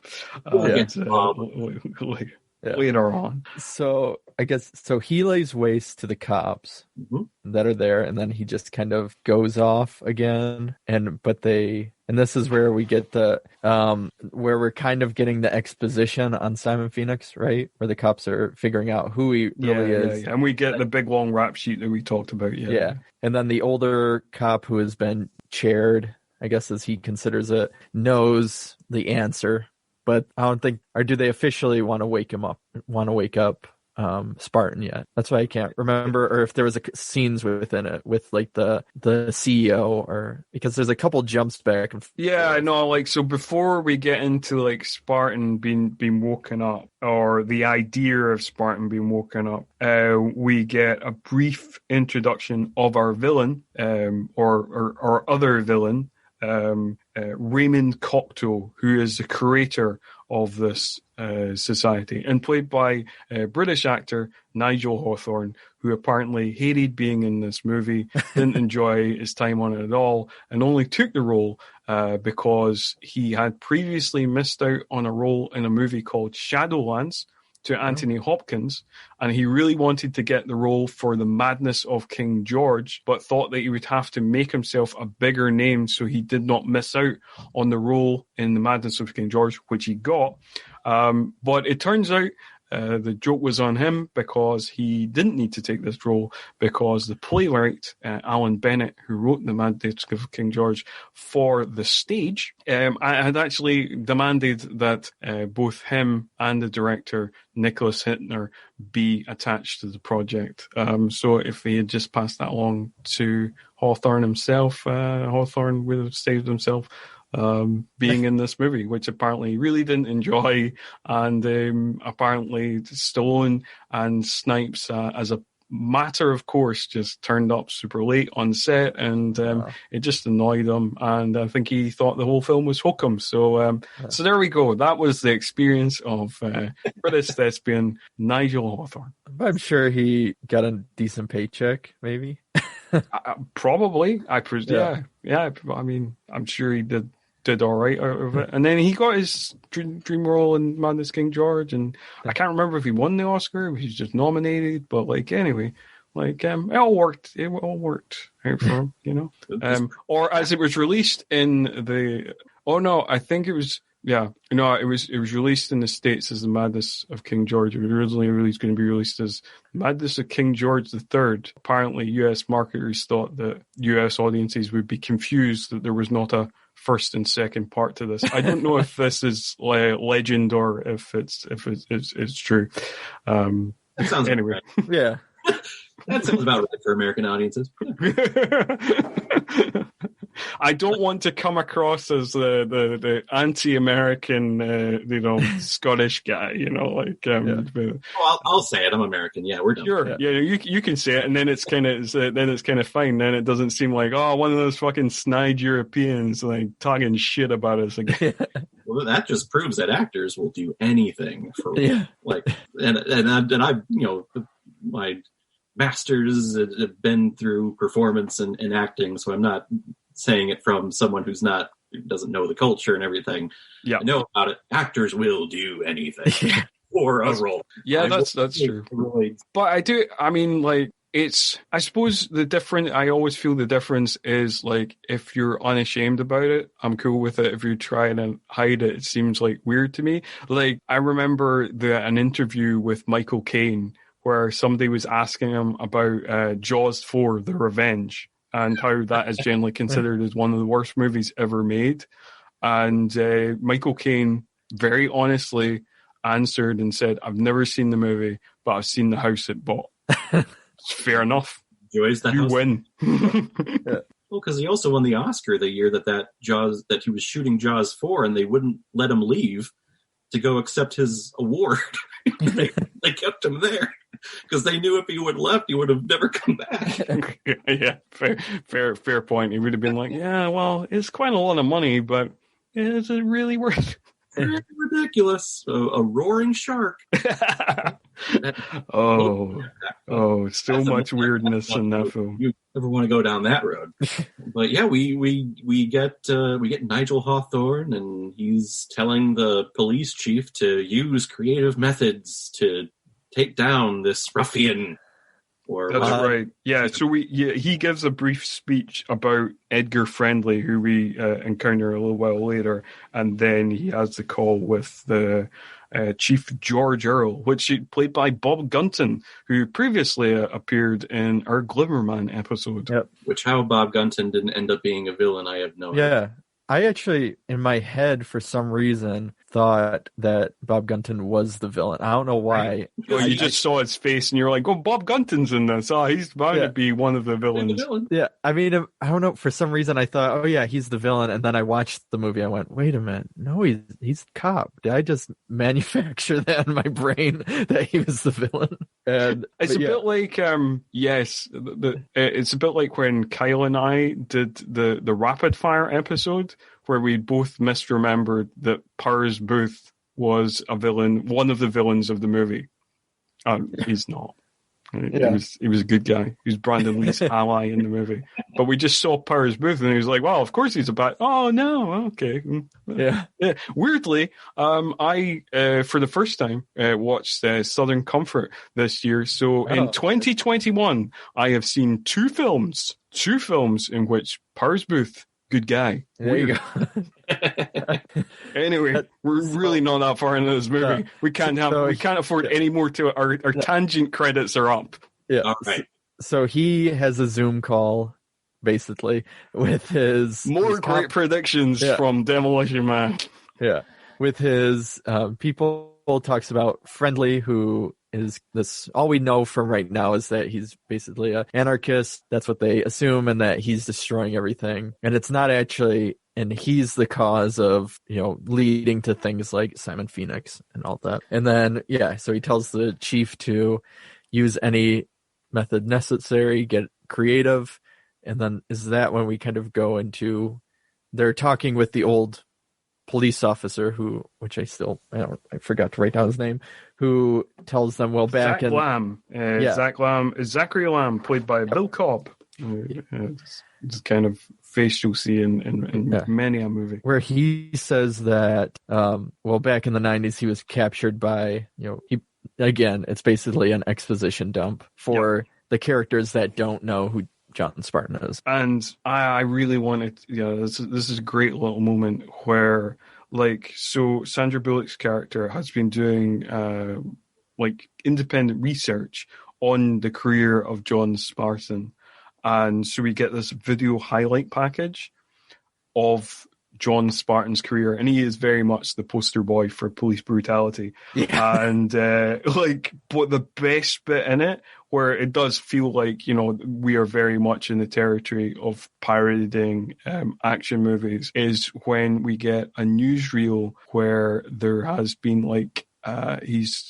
Later on. So I guess he lays waste to the cops that are there, and then he just kind of goes off again. And this is where we get the where we're kind of getting the exposition on Simon Phoenix, right? Where the cops are figuring out who he really is. Yeah. And we get the big long rap sheet that we talked about. Yeah. And then the older cop who has been chaired, I guess as he considers it, knows the answer. But I don't think, or do they officially want to wake up Spartan yet? That's why I can't remember, or if there was scenes within it with like the CEO, or because there's a couple jumps back. Yeah, I know. Like, so before we get into like Spartan being woken up, or the idea of Spartan being woken up, we get a brief introduction of our villain, or other villain. Raymond Cocteau, who is the creator of this society, and played by British actor Nigel Hawthorne, who apparently hated being in this movie, didn't enjoy his time on it at all, and only took the role because he had previously missed out on a role in a movie called Shadowlands to Anthony Hopkins, and he really wanted to get the role for The Madness of King George, but thought that he would have to make himself a bigger name so he did not miss out on the role in The Madness of King George, which he got. But it turns out the joke was on him, because he didn't need to take this role, because the playwright, Alan Bennett, who wrote The Madness of King George for the stage, had actually demanded that both him and the director, Nicholas Hittner, be attached to the project. So if he had just passed that along to Hawthorne himself, Hawthorne would have saved himself being in this movie, which apparently he really didn't enjoy, and apparently Stallone and Snipes, as a matter of course, just turned up super late on set, and it just annoyed him, and I think he thought the whole film was hokum. So so there we go. That was the experience of British thespian Nigel Hawthorne. I'm sure he got a decent paycheck, maybe. Probably. Yeah. I mean, I'm sure he did all right out of it. And then he got his dream role in Madness King George, and I can't remember if he won the Oscar, if he was just nominated, but like, anyway, like, it all worked out for him, you know. Or as it was released in I think it was Yeah, no, it was released in the States as The Madness of King George. It was originally going to be released as Madness of King George III. Apparently, US marketers thought that US audiences would be confused that there was not a first and second part to this. I don't know if this is legend or if it's true. That sounds anyway. Right. Yeah. That sounds about right for American audiences. I don't want to come across as the anti-American, Scottish guy, Well, I'll say it. I'm American. Yeah, we're done. Sure. Yeah, you can say it, and then it's kind of fine. Then it doesn't seem like one of those fucking snide Europeans like talking shit about us again. Well, that just proves that actors will do anything for like, and I my masters have been through performance and acting, so I'm not saying it from someone who doesn't know the culture and everything. Yeah, I know about it. Actors will do anything for a role. Yeah, that's true. But I do. I mean, like, I suppose I always feel the difference is like if you're unashamed about it, I'm cool with it. If you're trying to hide it, it seems like weird to me. Like, I remember an interview with Michael Caine where somebody was asking him about Jaws 4: The Revenge, and how that is generally considered as one of the worst movies ever made. And Michael Caine very honestly answered and said, "I've never seen the movie, but I've seen the house it bought." Fair enough. Enjoys the you house. Win. Yeah. Well, because he also won the Oscar the year that he was shooting Jaws 4, and they wouldn't let him leave to go accept his award. they kept him there because they knew if he would have left, he would have never come back. Yeah, fair point. He would have been like, "Yeah, well, it's quite a lot of money, but is it really worth?" Ridiculous. A roaring shark. So much weirdness in that film. You ever want to go down that road? But yeah, we get Nigel Hawthorne, and he's telling the police chief to use creative methods to take down this ruffian. That's right. Yeah. So he gives a brief speech about Edgar Friendly, who we encounter a little while later, and then he has the call with the Chief George Earl, which is played by Bob Gunton, who previously appeared in our Glimmerman episode. Yep. Which how Bob Gunton didn't end up being a villain, I have no idea. Yeah. I actually, in my head, for some reason, thought that Bob Gunton was the villain. I don't know why. Well, you just saw his face and you're like, "Oh, Bob Gunton's in this. Oh, he's bound to be one of the villains." Yeah, I mean, I don't know. For some reason, I thought, "Oh yeah, he's the villain." And then I watched the movie. I went, "Wait a minute, no, he's cop." Did I just manufacture that in my brain that he was the villain? And it's a bit like, yes, it's a bit like when Kyle and I did the rapid fire episode, where we both misremembered that Powers Booth was a villain, one of the villains of the movie. He's not. He was a good guy. He was Brandon Lee's ally in the movie. But we just saw Powers Booth, and he was like, "Well, of course he's a bad." Oh no, okay. Yeah. Weirdly, I for the first time watched Southern Comfort this year. So in 2021, I have seen two films in which Powers Booth, good guy. There you go. Anyway, we're really not that far into this movie. We can't afford any more to it. Our tangent credits are up. Yeah. All right. So he has a Zoom call, basically, with his great predictions from Demolition Man. Yeah, with his people. Talks about Friendly, who is this. All we know from right now is that he's basically an anarchist. That's what they assume, and that he's destroying everything. And it's not actually, and he's the cause of, leading to things like Simon Phoenix and all that. And then, so he tells the chief to use any method necessary, get creative. And then is that when we kind of go into, they're talking with the old police officer which forgot to write down his name, who tells them, well, back Zach Lamb. Zachary Lamb, played by Bill Cobb. It's kind of face you'll see in many a movie. Where he says that, back in the 90s, he was captured by, it's basically an exposition dump for the characters that don't know who John Spartan is. And I really wanted, this is a great little moment where so Sandra Bullock's character has been doing independent research on the career of John Spartan. And so we get this video highlight package of John Spartan's career, and he is very much the poster boy for police brutality. Yeah. And but the best bit in it, where it does feel like, you know, we are very much in the territory of parodying action movies, is when we get a newsreel where there has been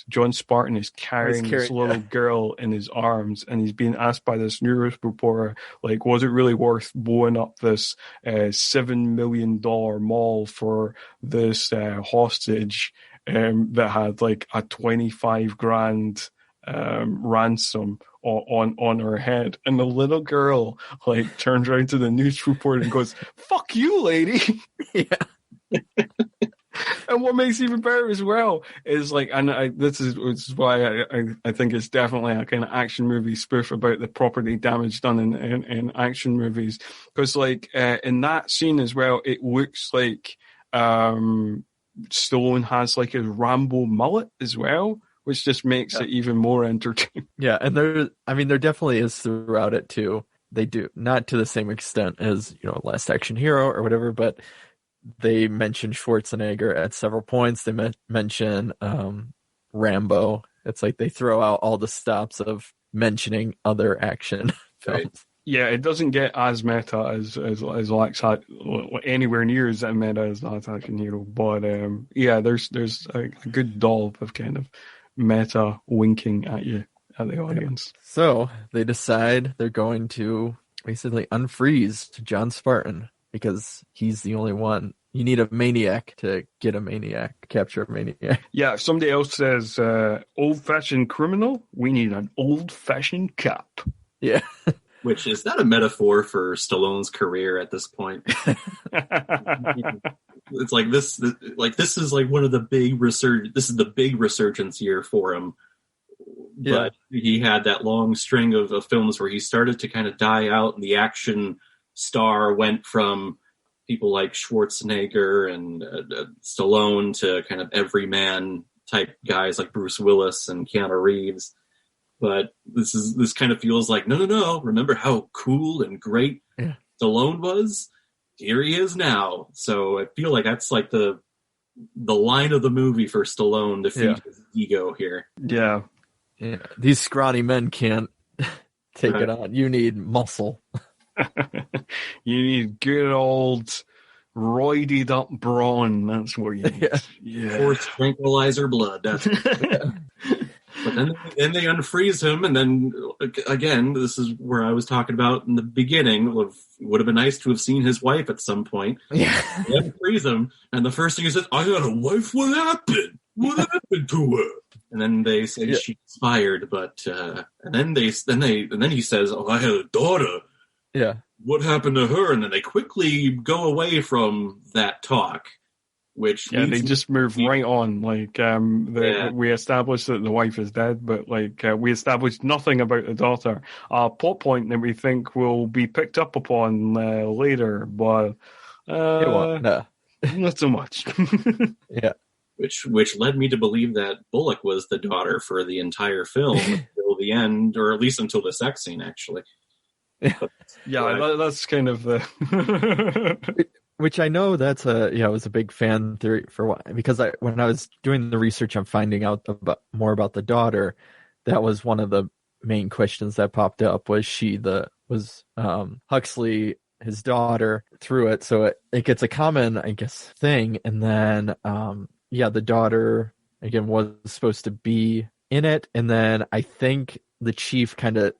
John Spartan is carrying this little girl in his arms, and he's being asked by this news reporter, was it really worth blowing up this $7 million mall for this hostage that had a 25 grand ransom on her head? And the little girl turns around to the news reporter and goes, "Fuck you, lady." Yeah. And what makes it even better as well is this is why I think it's definitely a kind of action movie spoof about the property damage done in action movies, because in that scene as well, it looks like Stallone has his Rambo mullet as well, which just makes it even more entertaining. Yeah, and there definitely is throughout it too. They do, not to the same extent as, you know, Last Action Hero or whatever, but they mention Schwarzenegger at several points. They mention Rambo. It's like they throw out all the stops of mentioning other action films. Yeah, it doesn't get as meta as anywhere near as meta as Last Action Hero, but there's a good dollop of kind of meta winking at you, at the audience. So they decide they're going to basically unfreeze John Spartan, because he's the only one. You need a maniac to get a maniac, capture a maniac. Yeah, if somebody else says old-fashioned criminal, we need an old-fashioned cop. Yeah. Which, is that a metaphor for Stallone's career at this point? It's this is one of the big this is the big resurgence year for him. Yeah. But he had that long string of films where he started to kind of die out, and the action star went from people like Schwarzenegger and Stallone to kind of everyman type guys like Bruce Willis and Keanu Reeves. But this kind of feels like, no. Remember how cool and great Stallone was? Here he is now. So I feel like that's the line of the movie for Stallone to feed his ego here. Yeah. These scrawny men can't take it on. You need muscle. You need good old roided up brawn. That's what you need. Yeah. Or tranquilizer blood. That's But then they unfreeze him, and then again, this is where I was talking about in the beginning. Would have been nice to have seen his wife at some point. Yeah. They unfreeze him, and the first thing he says, "I had a wife. What happened? What happened to her?" And then they say she expired, but and then he says, "Oh, I had a daughter." Yeah. What happened to her? And then they quickly go away from that talk, which they just move right on. We established that the wife is dead, but we established nothing about the daughter. A plot point that we think will be picked up upon later, but not so much. Yeah. Which led me to believe that Bullock was the daughter for the entire film until the end, or at least until the sex scene, actually. That's kind of the... Which I know that's was a big fan theory for why, because when I was doing the research on finding out more about the daughter, that was one of the main questions that popped up. Was Huxley his daughter through it? So it gets a common, I guess, thing, and then the daughter again was supposed to be in it, and then I think the chief kind of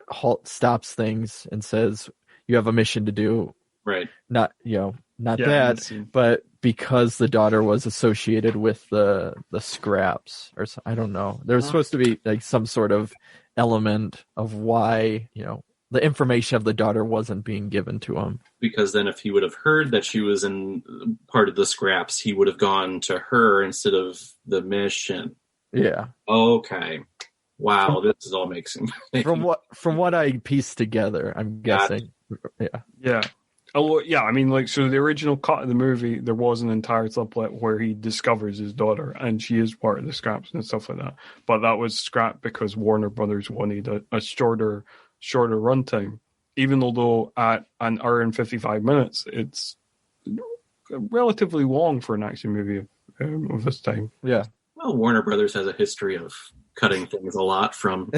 stops things and says, "You have a mission to do." Right. Not that, but because the daughter was associated with the scraps, or I don't know. There's supposed to be some sort of element of why, the information of the daughter wasn't being given to him. Because then if he would have heard that she was in part of the scraps, he would have gone to her instead of the mission. Yeah. Okay. Wow, this is all making from what I pieced together, I'm guessing. Yeah. Oh, yeah, I mean, like, so the original cut of the movie, there was an entire subplot where he discovers his daughter, and she is part of the scraps and stuff like that. But that was scrapped because Warner Brothers wanted a shorter runtime. Even though at an hour and 55 minutes, it's relatively long for an action movie of this time. Yeah. Well, Warner Brothers has a history of cutting things a lot from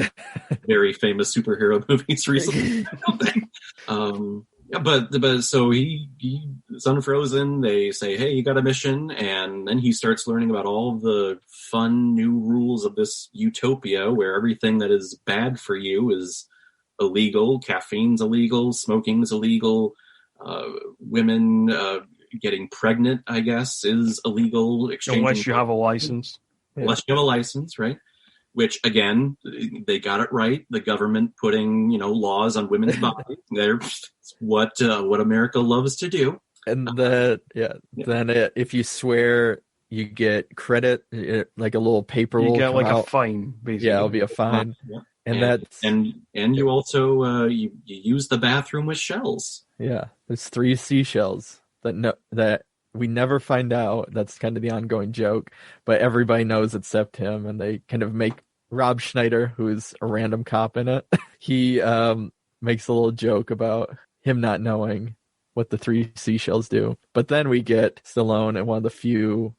very famous superhero movies recently. Yeah, but so he's unfrozen. They say, hey, you got a mission. And then he starts learning about all of the fun new rules of this utopia where everything that is bad for you is illegal. Caffeine's illegal. Smoking's illegal. Women getting pregnant, I guess, is illegal. Unless you have a license. Unless you have a license, right? Which, again, they got it right. The government putting, laws on women's bodies. They're what America loves to do. And then if you swear, you get credit, like a little paper. You get like a fine, basically. Yeah, it'll be a fine. Yeah. And that's you also you use the bathroom with shells. Yeah, there's 3 seashells that we never find out. That's kind of the ongoing joke, but everybody knows except him, and they kind of make Rob Schneider, who's a random cop in it. He makes a little joke about him not knowing what the 3 seashells do. But then we get Stallone and one of the few,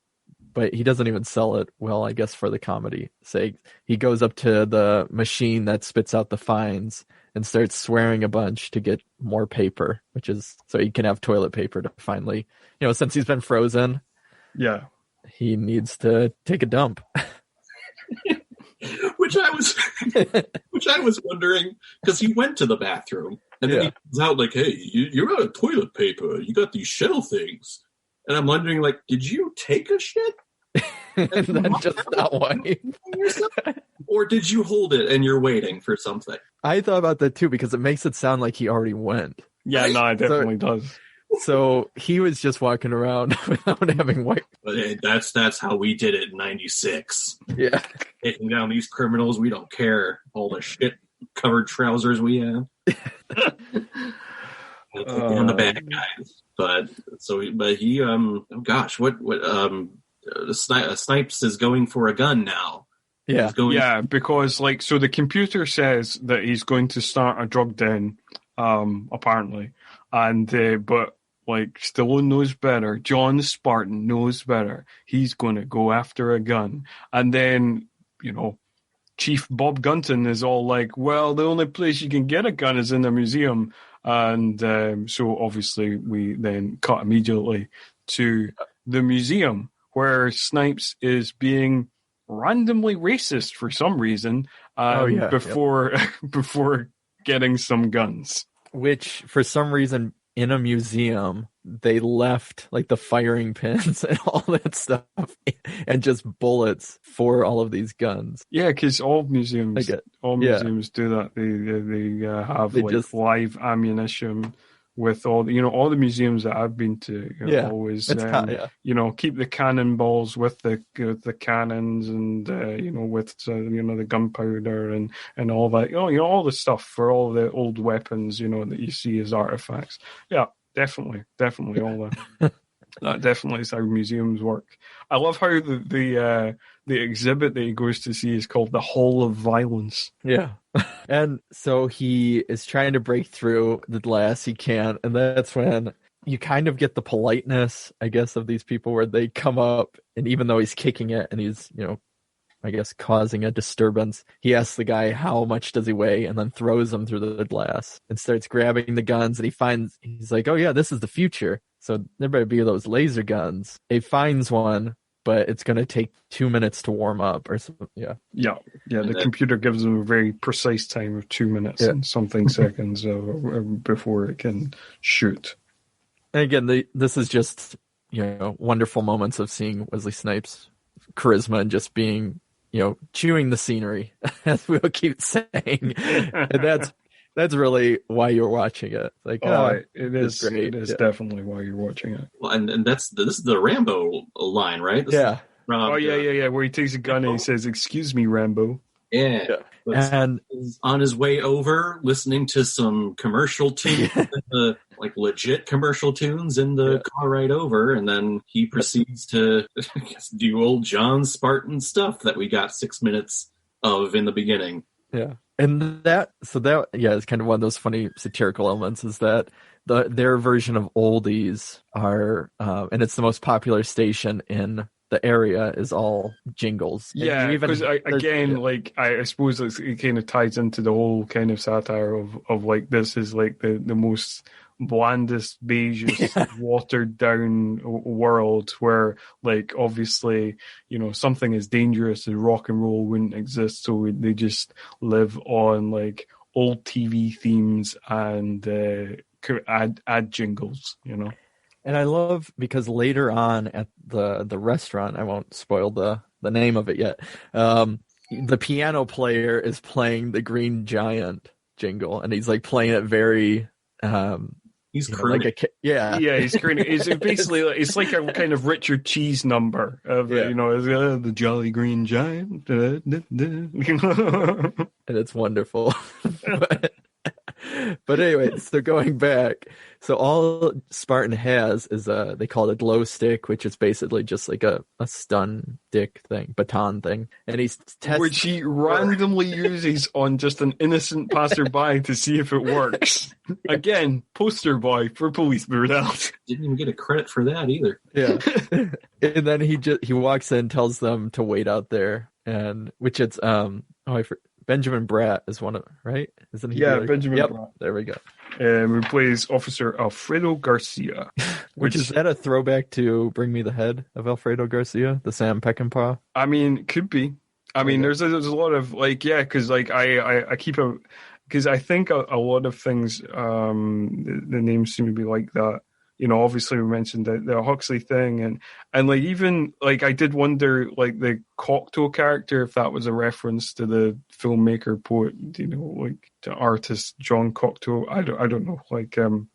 but he doesn't even sell it well, I guess, for the comedy sake. He goes up to the machine that spits out the fines and starts swearing a bunch to get more paper, which is so he can have toilet paper to finally, since he's been frozen. Yeah. He needs to take a dump. Which I was wondering, because he went to the bathroom and then he comes out like, hey, you're out of toilet paper. You got these shell things. And I'm wondering, like, did you take a shit? And then just not wipe? Or did you hold it and you're waiting for something? I thought about that too, because it makes it sound like he already went. Yeah, no, it definitely does. So he was just walking around without having wiped. But hey, that's how we did it in '96. Yeah. Taking down these criminals, we don't care. All the shit covered trousers we have. On the bad guys. But he Snipes is going for a gun now. Yeah. Because so the computer says that he's going to start a drug den, apparently, and but Stallone knows better. John Spartan knows better. He's going to go after a gun, and then Chief Bob Gunton is all like, "Well, the only place you can get a gun is in a museum," and so obviously we then cut immediately to the museum where Snipes is being randomly racist for some reason before getting some guns. Which, for some reason, in a museum, they left the firing pins and all that stuff and just bullets for all of these guns. Yeah, because all museums do that. They have just live ammunition with all the museums that I've been to. Always keep the cannonballs with the cannons and with the gunpowder and all that. All the stuff for all the old weapons that you see as artifacts. Yeah, definitely all that. That definitely is how museums work. I love how the exhibit that he goes to see is called the Hall of Violence. Yeah. And so he is trying to break through the glass. He can't. And that's when you kind of get the politeness, I guess, of these people where they come up, and even though he's kicking it and he's, I guess, causing a disturbance, he asks the guy how much does he weigh and then throws him through the glass and starts grabbing the guns. And he's like, oh yeah, this is the future. So there better be those laser guns. He finds one, but it's going to take 2 minutes to warm up or something. Yeah. The computer gives him a very precise time of 2 minutes and something seconds before it can shoot. And again, this is just, wonderful moments of seeing Wesley Snipes' charisma and just being, chewing the scenery, as we'll keep saying. And that's really why you're watching it. It is great. It is definitely why you're watching it. Well, and this is the Rambo line, right? Where he takes a gun and he says, "Excuse me, Rambo." Yeah. And He's on his way over, listening to some commercial tunes, like legit commercial tunes in the car ride over, and then he proceeds to do old John Spartan stuff that we got 6 minutes of in the beginning. Yeah. And that is kind of one of those funny satirical elements, is that their version of oldies are, and it's the most popular station in the area, is all jingles. Yeah, because I suppose it kind of ties into the whole kind of satire of like, this is like the most blandest, beigest, watered down world where, like, obviously, you know, something as dangerous as rock and roll wouldn't exist, so they just live on like old TV themes and ad jingles, you know. And I love, because later on at the restaurant, I won't spoil the name of it yet, the piano player is playing the Green Giant jingle, and he's like playing it very he's crooning. He's crooning. It's basically, it's like a kind of Richard Cheese number of you know, the Jolly Green Giant, and it's wonderful. But anyway, so going back, so all Spartan has is they call it a glow stick, which is basically just like a stun dick thing, baton thing, and he's which he randomly uses on just an innocent passerby to see if it works. Again, poster boy for police brutality. Didn't even get a credit for that either. Yeah, and then he walks in, tells them to wait out there, and which it's Benjamin Bratt is one of, right? Isn't he? Yeah, Benjamin Bratt. There we go. Who plays Officer Alfredo Garcia. Which is that a throwback to Bring Me the Head of Alfredo Garcia, the Sam Peckinpah? I mean, could be. I mean, there's a lot of like, because like I keep because I think a lot of things, the names seem to be like that. You know, obviously we mentioned the Huxley thing, and like, even like, I did wonder, like, the Cocteau character, if that was a reference to the filmmaker, poet, you know, like the artist John Cocteau. I don't know, like, so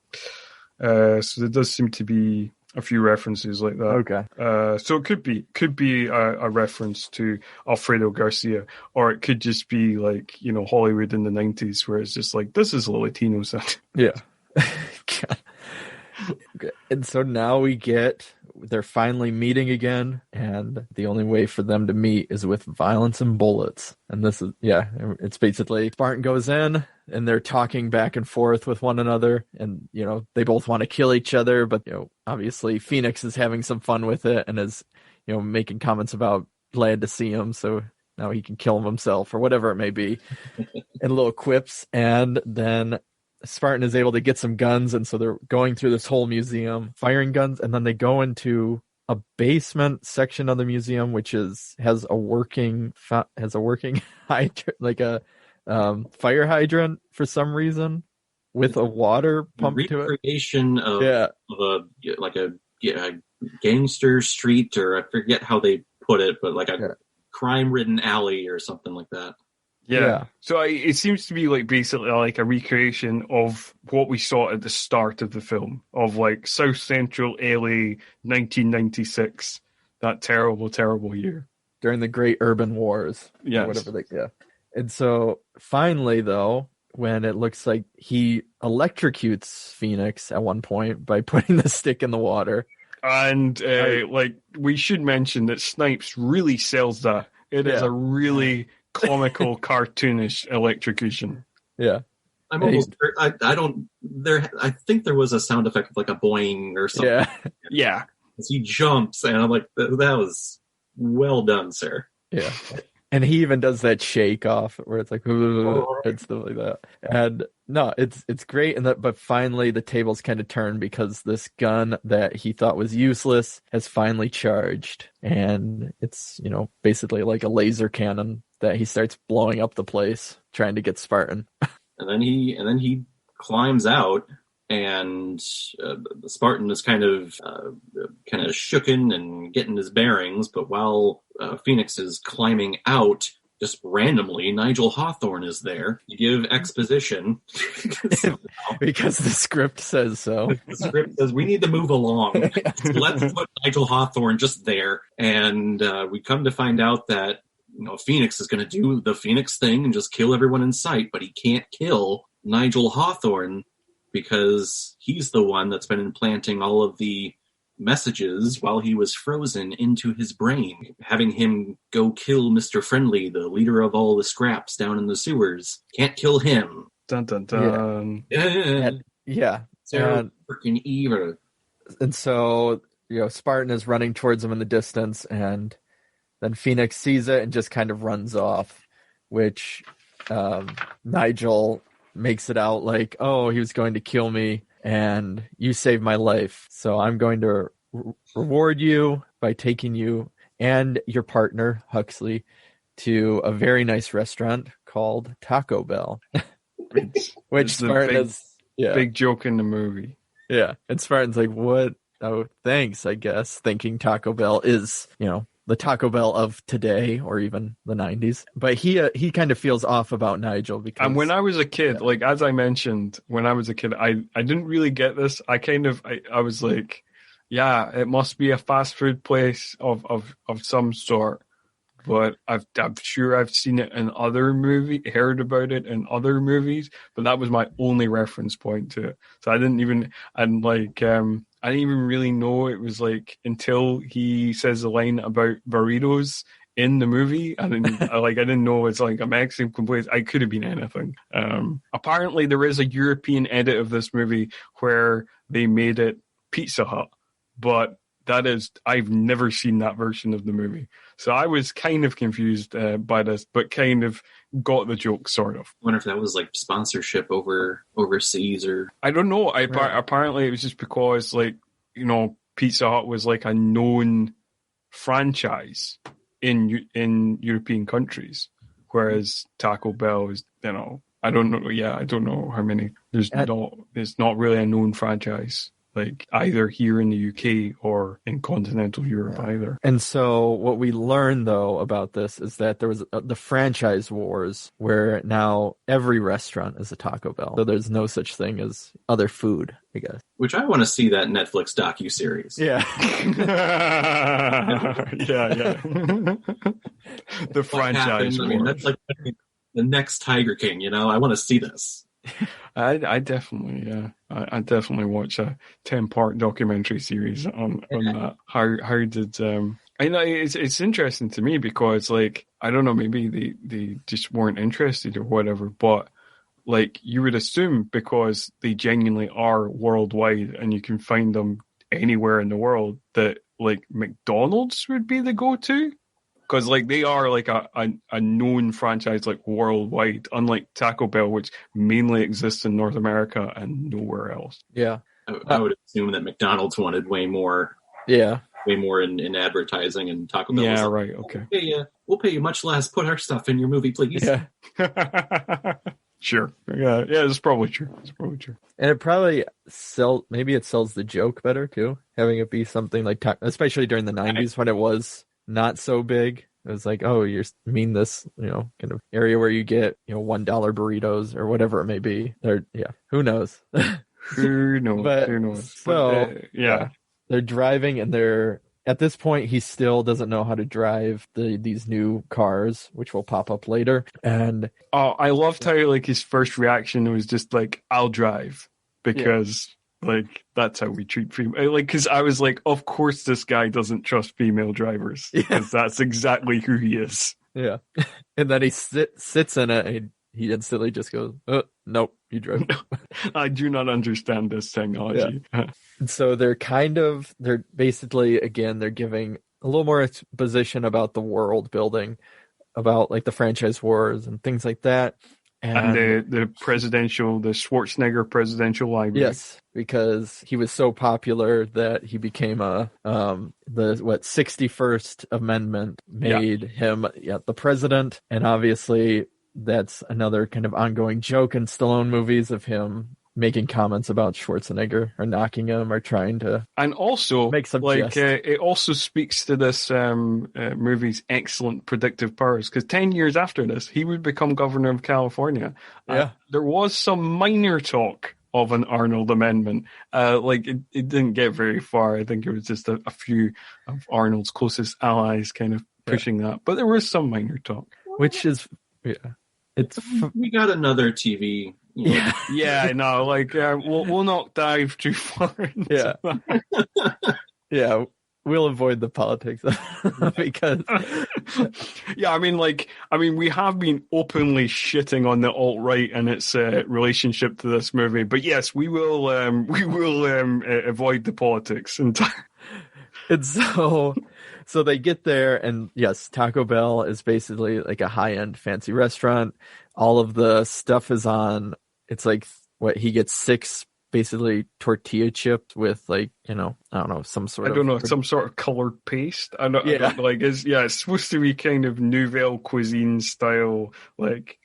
there does seem to be a few references like that. Okay. So it could be a reference to Alfredo Garcia, or it could just be like, you know, Hollywood in the 90s, where it's just like, this is a Latino set. Yeah. And so now they're finally meeting again, and the only way for them to meet is with violence and bullets. And this is, it's basically Spartan goes in and they're talking back and forth with one another, and, you know, they both want to kill each other, but, you know, obviously Phoenix is having some fun with it and is, you know, making comments about glad to see him, so now he can kill him himself or whatever it may be, and little quips. And then Spartan is able to get some guns, and so they're going through this whole museum firing guns, and then they go into a basement section of the museum which has a working hydrant, like a fire hydrant for some reason, with a water pump to it. Recreation of a gangster street, or I forget how they put it, but like a crime-ridden alley or something like that. Yeah. So it seems to be like basically like a recreation of what we saw at the start of the film, of like South Central LA 1996, that terrible, terrible year. During the Great Urban Wars. Yes. And so finally, though, when it looks like he electrocutes Phoenix at one point by putting the stick in the water. And like, we should mention that Snipes really sells that. It is a really comical, cartoonish electrocution. Yeah. I'm almost. I think there was a sound effect of like a boing or something. Yeah. As he jumps, and I'm like, that was well done, sir. Yeah. And he even does that shake off where it's like, and stuff like that. And no, it's great. But finally the tables kind of turn, because this gun that he thought was useless has finally charged. And it's, you know, basically like a laser cannon that he starts blowing up the place, trying to get Spartan. And then he climbs out, and the Spartan is kind of shooken and getting his bearings. But while Phoenix is climbing out, just randomly, Nigel Hawthorne is there to give exposition. Because the script says so. The script says we need to move along. So let's put Nigel Hawthorne just there. And we come to find out that Phoenix is going to do the Phoenix thing and just kill everyone in sight, but he can't kill Nigel Hawthorne because he's the one that's been implanting all of the messages while he was frozen into his brain, having him go kill Mr. Friendly, the leader of all the scraps down in the sewers. Can't kill him. Dun dun dun. Yeah. So freaking evil. And so, Spartan is running towards him in the distance, and then Phoenix sees it and just kind of runs off, which Nigel makes it out like, oh, he was going to kill me, and you saved my life. So I'm going to reward you by taking you and your partner, Huxley, to a very nice restaurant called Taco Bell. Which Spartan is... Big joke in the movie. Yeah. And Spartan's like, what? Oh, thanks, I guess. Thinking Taco Bell is, the Taco Bell of today or even the 90s. But he kind of feels off about Nigel because... And when I was a kid, as I mentioned, when I was a kid, I didn't really get this. I was like, yeah, it must be a fast food place of some sort. But I'm sure I've seen it in other movies, heard about it in other movies, but that was my only reference point to it. So I didn't even really know it was like until he says the line about burritos in the movie. I didn't know it's like a Mexican place. I could have been anything. Apparently there is a European edit of this movie where they made it Pizza Hut, but I've never seen that version of the movie. So I was kind of confused by this, but kind of got the joke, sort of. I wonder if that was like sponsorship overseas or... I don't know. Apparently it was just because, Pizza Hut was like a known franchise in European countries, whereas Taco Bell is, I don't know. Yeah, I don't know how many. It's not really a known franchise. Either here in the UK or in continental Europe either. And so what we learned, though, about this is that there was the franchise wars where now every restaurant is a Taco Bell. So there's no such thing as other food, I guess. Which I want to see that Netflix docuseries. Yeah. yeah. The franchise wars. I mean, that's like the next Tiger King, I want to see this. I definitely watch a 10-part documentary series on that. How did I know it's interesting to me because I don't know, maybe they just weren't interested or whatever, but you would assume because they genuinely are worldwide and you can find them anywhere in the world that McDonald's would be the go-to. Because they are a known franchise worldwide, unlike Taco Bell, which mainly exists in North America and nowhere else. Yeah, I would assume that McDonald's wanted way more. Yeah, way more in advertising, and Taco Bell. Yeah, right. Okay. We'll pay you much less. Put our stuff in your movie, please. Yeah. Sure. Yeah, it's probably true. And it probably sells the joke better too, having it be something like, especially during the 90s when it was not so big. It was like, oh, you mean this, kind of area where you get, $1 burritos or whatever it may be. Who knows? Who knows? So, yeah. They're driving and at this point, he still doesn't know how to drive these new cars, which will pop up later. And I loved how his first reaction was just I'll drive because that's how we treat female. Because I was of course this guy doesn't trust female drivers because that's exactly who he is. Yeah, and then he sits in it and he instantly just goes, "Oh, nope, you drove." I do not understand this technology. Yeah. And so they're basically they're giving a little more exposition about the world building, about the franchise wars and things like that. And the Schwarzenegger presidential library. Yes, because he was so popular that he became the 61st Amendment made him the president. And obviously that's another kind of ongoing joke in Stallone movies of him making comments about Schwarzenegger or knocking him or trying to make some jest. It also speaks to this movie's excellent predictive powers, because 10 years after this he would become governor of California. There was some minor talk of an Arnold amendment. It didn't get very far. I think it was just a few of Arnold's closest allies kind of pushing that. But there was some minor talk. Which is, it's... We got another TV. Yeah, no, like, we'll not dive too far into that. Yeah, we'll avoid the politics because... Yeah, I mean, we have been openly shitting on the alt-right and its relationship to this movie, but yes, we will avoid the politics entirely. And so they get there, and yes, Taco Bell is basically like a high-end fancy restaurant. All of the stuff is on. It's like he gets 6 basically tortilla chips with, like, I don't know, some sort of colored paste. It's supposed to be kind of nouvelle cuisine style, like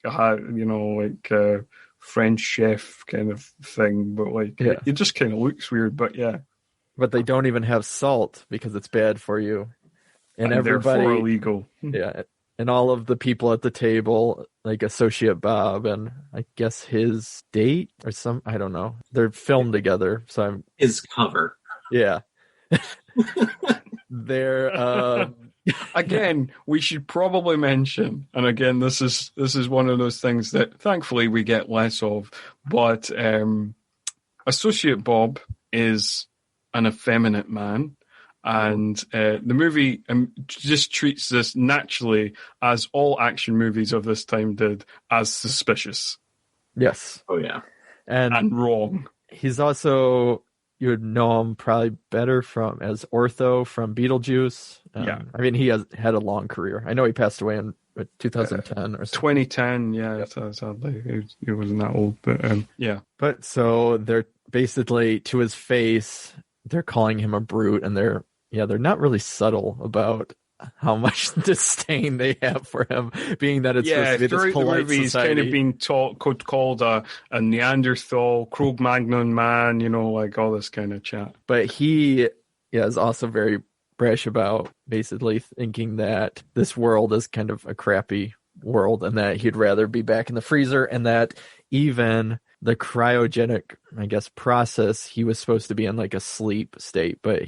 French chef kind of thing, but it just kind of looks weird. But yeah. But they don't even have salt because it's bad for you. And everybody, therefore illegal. Yeah. And all of the people at the table, like Associate Bob and I guess his date or I don't know. They're filmed together. So his cover. Yeah. They're, again, we should probably mention, and again, this is one of those things that thankfully we get less of, but Associate Bob is an effeminate man, and the movie just treats this naturally, as all action movies of this time did, as suspicious. Yes. Oh yeah. And wrong. He's also, you would know him probably better as Ortho from Beetlejuice. Yeah. I mean, he has had a long career. I know he passed away in 2010 or something. 2010, yeah. Sadly, he wasn't that old, but yeah. But so they're basically, to his face, they're calling him a brute, and they're not really subtle about how much disdain they have for him, being that it's supposed to be this polite movie, society. He's kind of been called a Neanderthal, Cro-Magnon man, like all this kind of chat. But he is also very brash about basically thinking that this world is kind of a crappy world and that he'd rather be back in the freezer, and that even the cryogenic, I guess, process, he was supposed to be in like a sleep state, but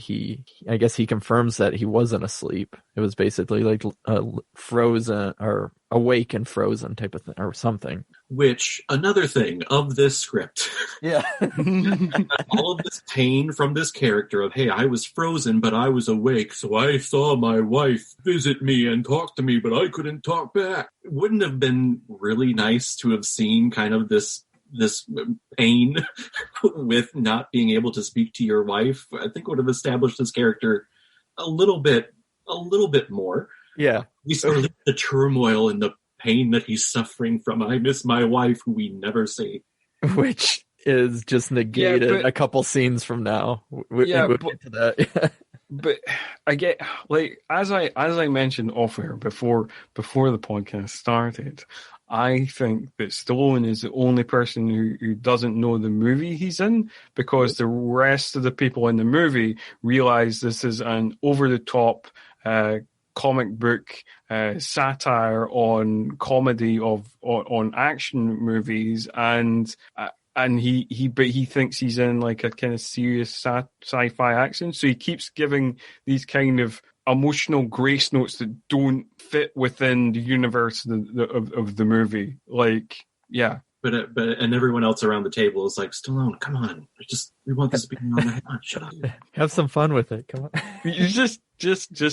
I guess he confirms that he wasn't asleep. It was basically like a frozen or awake and frozen type of thing or something. Which, another thing of this script. Yeah. All of this pain from this character of, hey, I was frozen, but I was awake, so I saw my wife visit me and talk to me, but I couldn't talk back. It wouldn't have been really nice to have seen kind of this pain with not being able to speak to your wife. I think would have established this character a little bit more. Yeah. We sort of the turmoil and the pain that he's suffering from. I miss my wife, who we never see. Which is just negated a couple scenes from now. We'll get to that. But I get, like, as I mentioned off air before the podcast started, I think that Stallone is the only person who doesn't know the movie he's in, because the rest of the people in the movie realize this is an over-the-top comic book satire on comedy on action movies, and he thinks he's in like a kind of serious sci-fi action, so he keeps giving these kind of emotional grace notes that don't fit within the universe of the movie. Like, yeah. But everyone else around the table is like, Stallone, come on. We want this to be on the head. Shut up. Have some fun with it. Come on. You just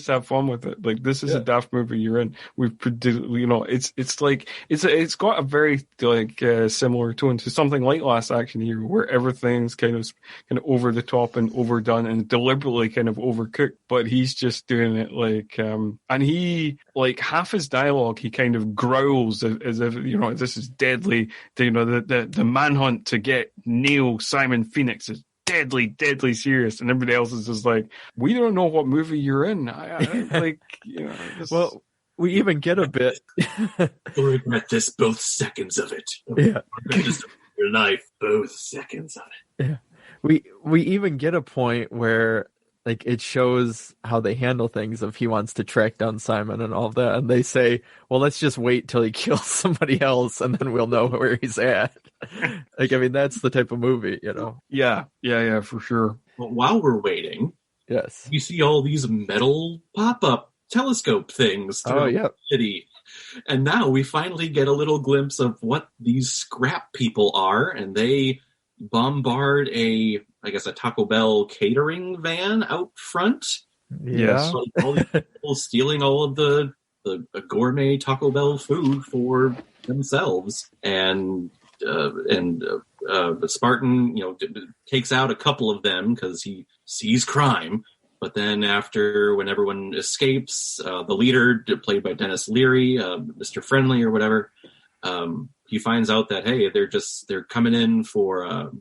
have fun with it. Like, this is a daft movie you're in. We've produced, it's like, it's got a very like similar tone to something like Last Action Hero, where everything's kind of over the top and overdone and deliberately kind of overcooked, but he's just doing it like, and he, like, half his dialogue, he kind of growls as if, this is deadly. The manhunt to get Neil Simon Phoenix is deadly, deadly serious, and everybody else is just like, we don't know what movie you're in. Well, we even get a bit. You'll regret this both seconds of it. Yeah, just your life, both seconds of it. Yeah, we even get a point where, like, it shows how they handle things if he wants to track down Simon and all of that. And they say, well, let's just wait till he kills somebody else and then we'll know where he's at. Like, I mean, that's the type of movie, Yeah, for sure. Well, while we're waiting, yes, you see all these metal pop-up telescope things through the city. And now we finally get a little glimpse of what these scrap people are, and they bombard a Taco Bell catering van out front. Yeah. So all these people stealing all of the gourmet Taco Bell food for themselves. And Spartan, takes out a couple of them because he sees crime. But then when everyone escapes, the leader, played by Dennis Leary, Mr. Friendly or whatever, he finds out that, hey, they're coming in for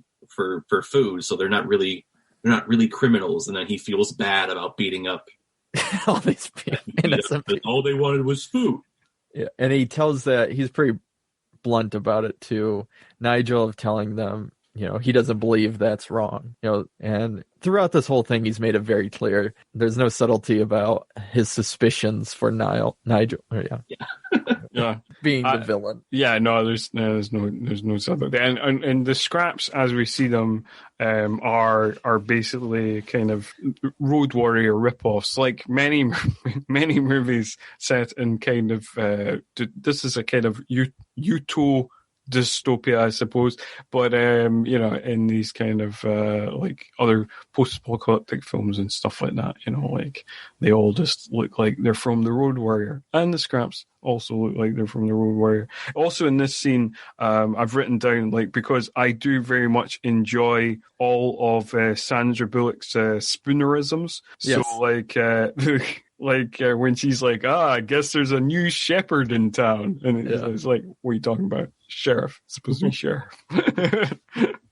food, so they're not really criminals, and then he feels bad about beating up all these innocent people. All they wanted was food. Yeah, and he tells that he's pretty blunt about it to Nigel, of telling them, he doesn't believe that's wrong. And throughout this whole thing, he's made it very clear. There's no subtlety about his suspicions for Nigel. Yeah. Being the villain. Yeah, no, there's no subtlety. And the scraps as we see them are basically kind of Road Warrior ripoffs, like many movies set in kind of this is a kind of dystopia, I suppose, but in these kind of like other post-apocalyptic films and stuff like that, like they all just look like they're from the Road Warrior, and the scraps also look like they're from the Road Warrior. Also in this scene, I've written down, like, because I do very much enjoy all of Sandra Bullock's spoonerisms. Yes. So like when she's like, I guess there's a new shepherd in town. And it's like, what are you talking about? Sheriff. It's supposed to be sheriff.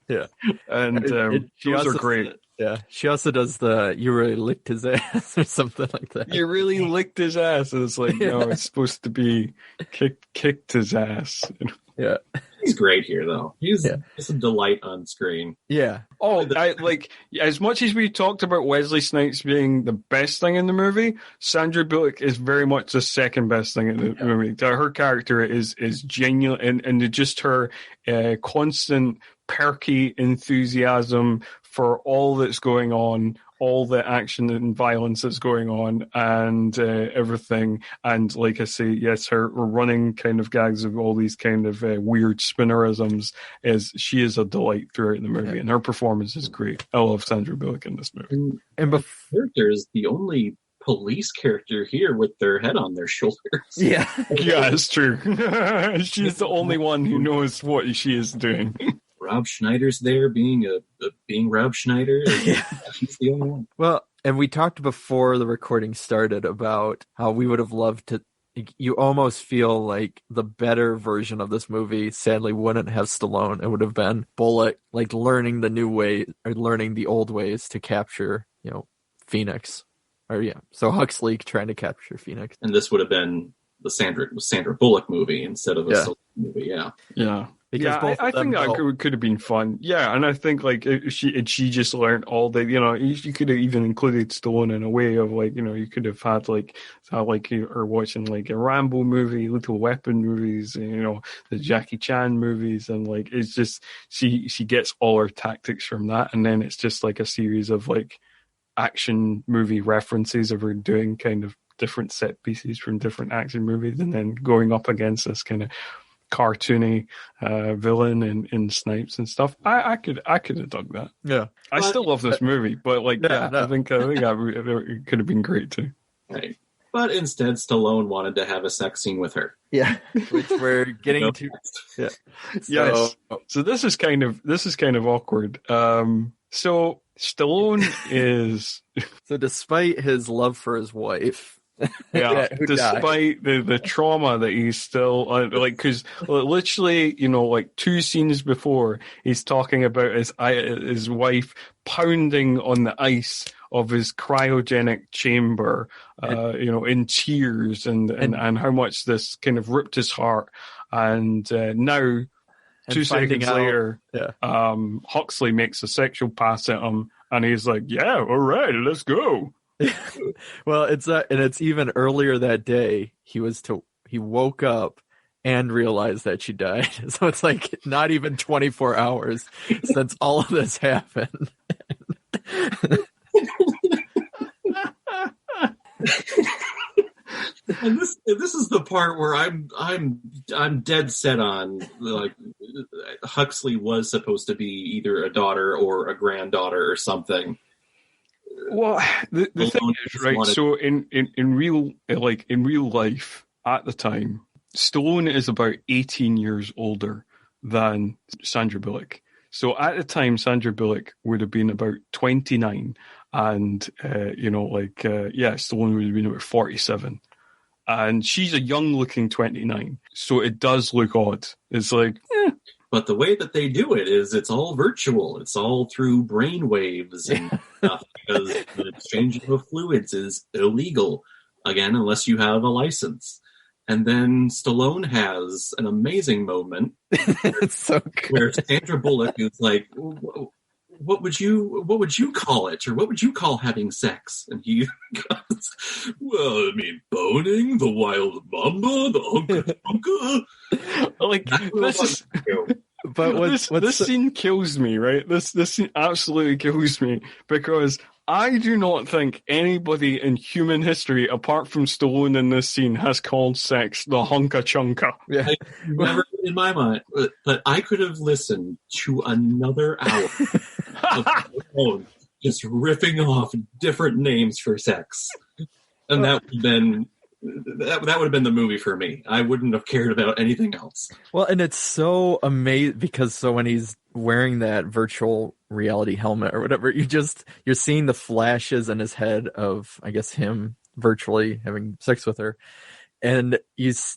Yeah. And those are great. She also does you really licked his ass or something like that. You really licked his ass. And it's like, no, it's supposed to be kicked his ass. Yeah. He's great here, though. He's just a delight on screen. Yeah. Oh, as much as we talked about Wesley Snipes being the best thing in the movie, Sandra Bullock is very much the second best thing in the movie. Her character is genuine, and just her constant perky enthusiasm for all that's going on, all the action and violence that's going on, and everything. And like I say, yes, her running kind of gags of all these kind of weird spinnerisms, she is a delight throughout the movie, and her performance is great. I love Sandra Bullock in this movie. And the character is the only police character here with their head on their shoulders. Yeah, it's true. She's the only one who knows what she is doing. Rob Schneider's there being Rob Schneider. He's the only one. Well, and we talked before the recording started about how we would have loved to. You almost feel like the better version of this movie sadly wouldn't have Stallone. It would have been Bullock, like learning the new way or learning the old ways to capture, Phoenix. So Huxley trying to capture Phoenix. And this would have been the Sandra Bullock movie instead of a Stallone movie. Yeah. I think that could have been fun. Yeah, and I think like she just learned all the, you could have even included Stallone in a way of like, you could have had her watching like a Rambo movie, Lethal Weapon movies, the Jackie Chan movies, and like it's just she gets all her tactics from that, and then it's just like a series of like action movie references of her doing kind of different set pieces from different action movies, and then going up against this kind of cartoony villain in Snipes and stuff. I could have dug that. Yeah, I still love this movie, but like, I think it could have been great too. Right. But instead, Stallone wanted to have a sex scene with her. Yeah, which we're getting to. Yeah. So this is kind of awkward. So Stallone is. So despite his love for his wife. Despite the trauma that he's still because literally, like 2 scenes before, he's talking about his wife pounding on the ice of his cryogenic chamber, in tears, and how much this kind of ripped his heart, and now. 2 seconds later, Huxley makes a sexual pass at him, and he's like, "Yeah, all right, let's go." Well, it's even earlier that day. He woke up and realized that she died. So it's like not even 24 hours since all of this happened. And this is the part where I'm dead set on, like, Huxley was supposed to be either a daughter or a granddaughter or something. Well, the thing is, right? So in real life at the time, Stallone is about 18 years older than Sandra Bullock. So at the time, Sandra Bullock would have been about 29, and Stallone would have been about 47, and she's a young-looking 29. So it does look odd. It's like, But the way that they do it is it's all virtual. It's all through brain waves and stuff, because the exchanging of fluids is illegal, again, unless you have a license. And then Stallone has an amazing moment It's so good. where Sandra Bullock is like, what would you call it? Or what would you call having sex? And he goes, well, I mean, boning, the wild mamba, the hunka. like this is. But This scene kills me, right? This scene absolutely kills me, because I do not think anybody in human history, apart from Stallone in this scene, has called sex the hunka chunka. Yeah. Never in my mind, but I could have listened to another hour of Stallone just riffing off different names for sex, and that would have been the movie for me. I wouldn't have cared about anything else. Well, and it's so amazing because when he's wearing that virtual reality helmet or whatever, you're seeing the flashes in his head of, I guess, him virtually having sex with her. And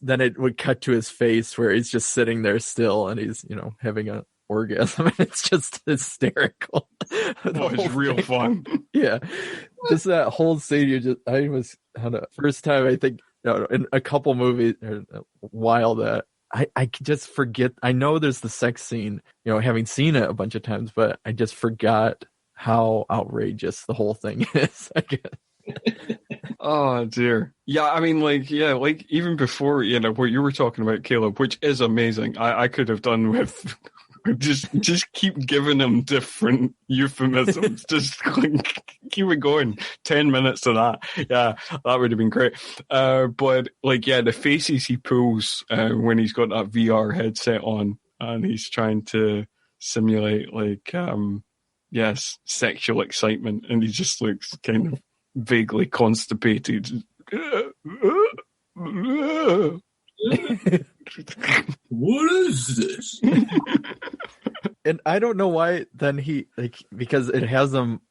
then it would cut to his face where he's just sitting there still and he's, having an orgasm. It's just hysterical. Oh, it's real fun. Yeah. Just that whole scene, first time I think in a couple movies or a while that I just forget. I know there's the sex scene, having seen it a bunch of times, but I just forgot how outrageous the whole thing is, I guess. Oh dear. Yeah, I mean, like even before, what you were talking about, Caleb, which is amazing. I could have done with just keep giving him different euphemisms. Just keep it going. 10 minutes of that. Yeah, that would have been great. But the faces he pulls when he's got that VR headset on and he's trying to simulate sexual excitement, and he just looks kind of vaguely constipated. What is this? And I don't know why then he because it has him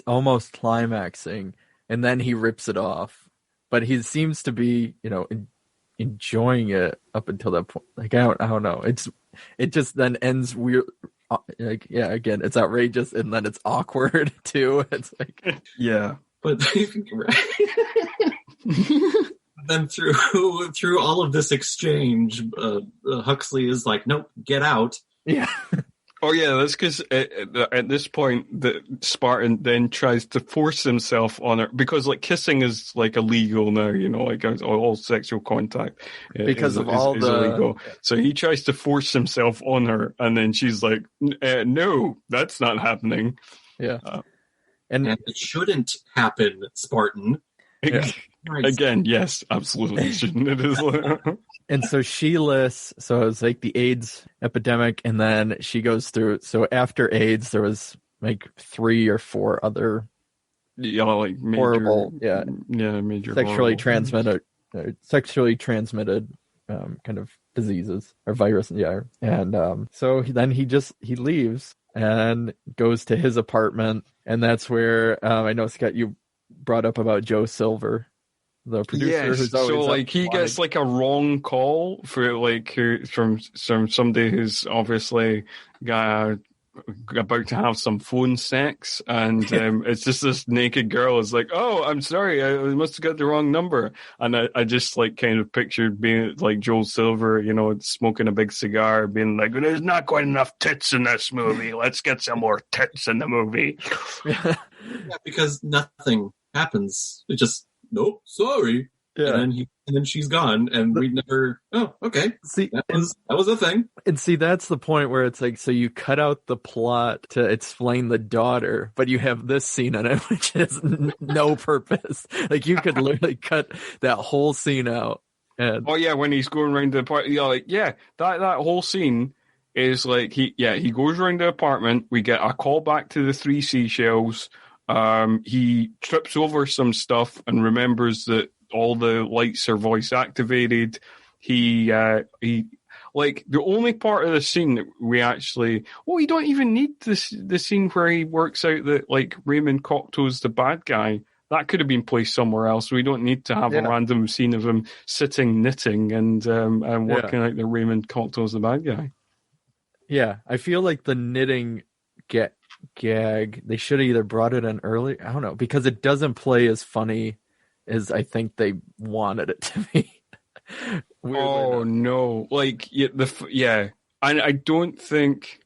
almost climaxing and then he rips it off, but he seems to be enjoying it up until that point. I don't know, it just then ends weird. Again, it's outrageous and then it's awkward too. It's yeah. But then through all of this exchange, Huxley is like, nope, get out. Yeah. Oh yeah, that's because at this point the Spartan then tries to force himself on her, because kissing is illegal now, all sexual contact because is illegal. So he tries to force himself on her, and then she's like, no, that's not happening. Yeah. And it shouldn't happen, Spartan. Yeah. Again, yes, absolutely shouldn't. It is. And so she lists, so it was the AIDS epidemic, and then she goes through, so after AIDS, there was 3 or 4 other major, horrible, major sexually transmitted kind of diseases or virus, and so then he leaves and goes to his apartment, and that's where I know, Scott, you brought up about Joe Silver, the producer. Yes, who's always he gets a wrong call for from somebody who's obviously about to have some phone sex, and it's just this naked girl is like, oh, I'm sorry, I must have got the wrong number. And I just kind of pictured being Joel Silver, smoking a big cigar, being like, there's not quite enough tits in this movie, let's get some more tits in the movie. Yeah, because nothing happens. It just, nope, sorry, Yeah. And then she's gone, and we never. Oh, okay. See, that was a thing. And see, that's the point where it's like, so you cut out the plot to explain the daughter, but you have this scene in it, which has no purpose. Like, you could literally cut that whole scene out. And Oh yeah, when he's going around the apartment, that whole scene is like he goes around the apartment. We get a call back to the 3 seashells. He trips over some stuff and remembers that all the lights are voice activated. He like the only part of the scene that we actually, you don't even need the scene where he works out that like Raymond Cocteau's the bad guy. That could have been placed somewhere else. We don't need to have a random scene of him sitting knitting and working out that Raymond Cocteau's the bad guy. Yeah, I feel like the knitting gag, they should have either brought it in early. I don't know, because it doesn't play as funny as I think they wanted it to be. No! Like I don't think.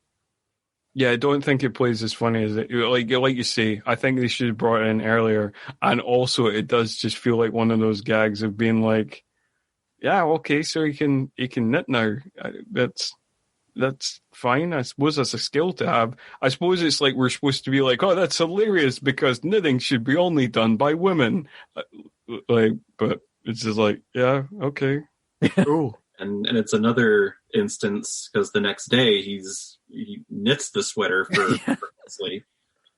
Yeah, I don't think it plays as funny as it. Like you say, I think they should have brought it in earlier. And also, it does just feel like one of those gags of being like, "Yeah, okay, so he can knit now. That's fine. I suppose that's a skill to have. I suppose it's like we're supposed to be like, oh, that's hilarious because knitting should be only done by women. But it's just like, yeah, okay, cool." And it's another instance because the next day he knits the sweater for Wesley,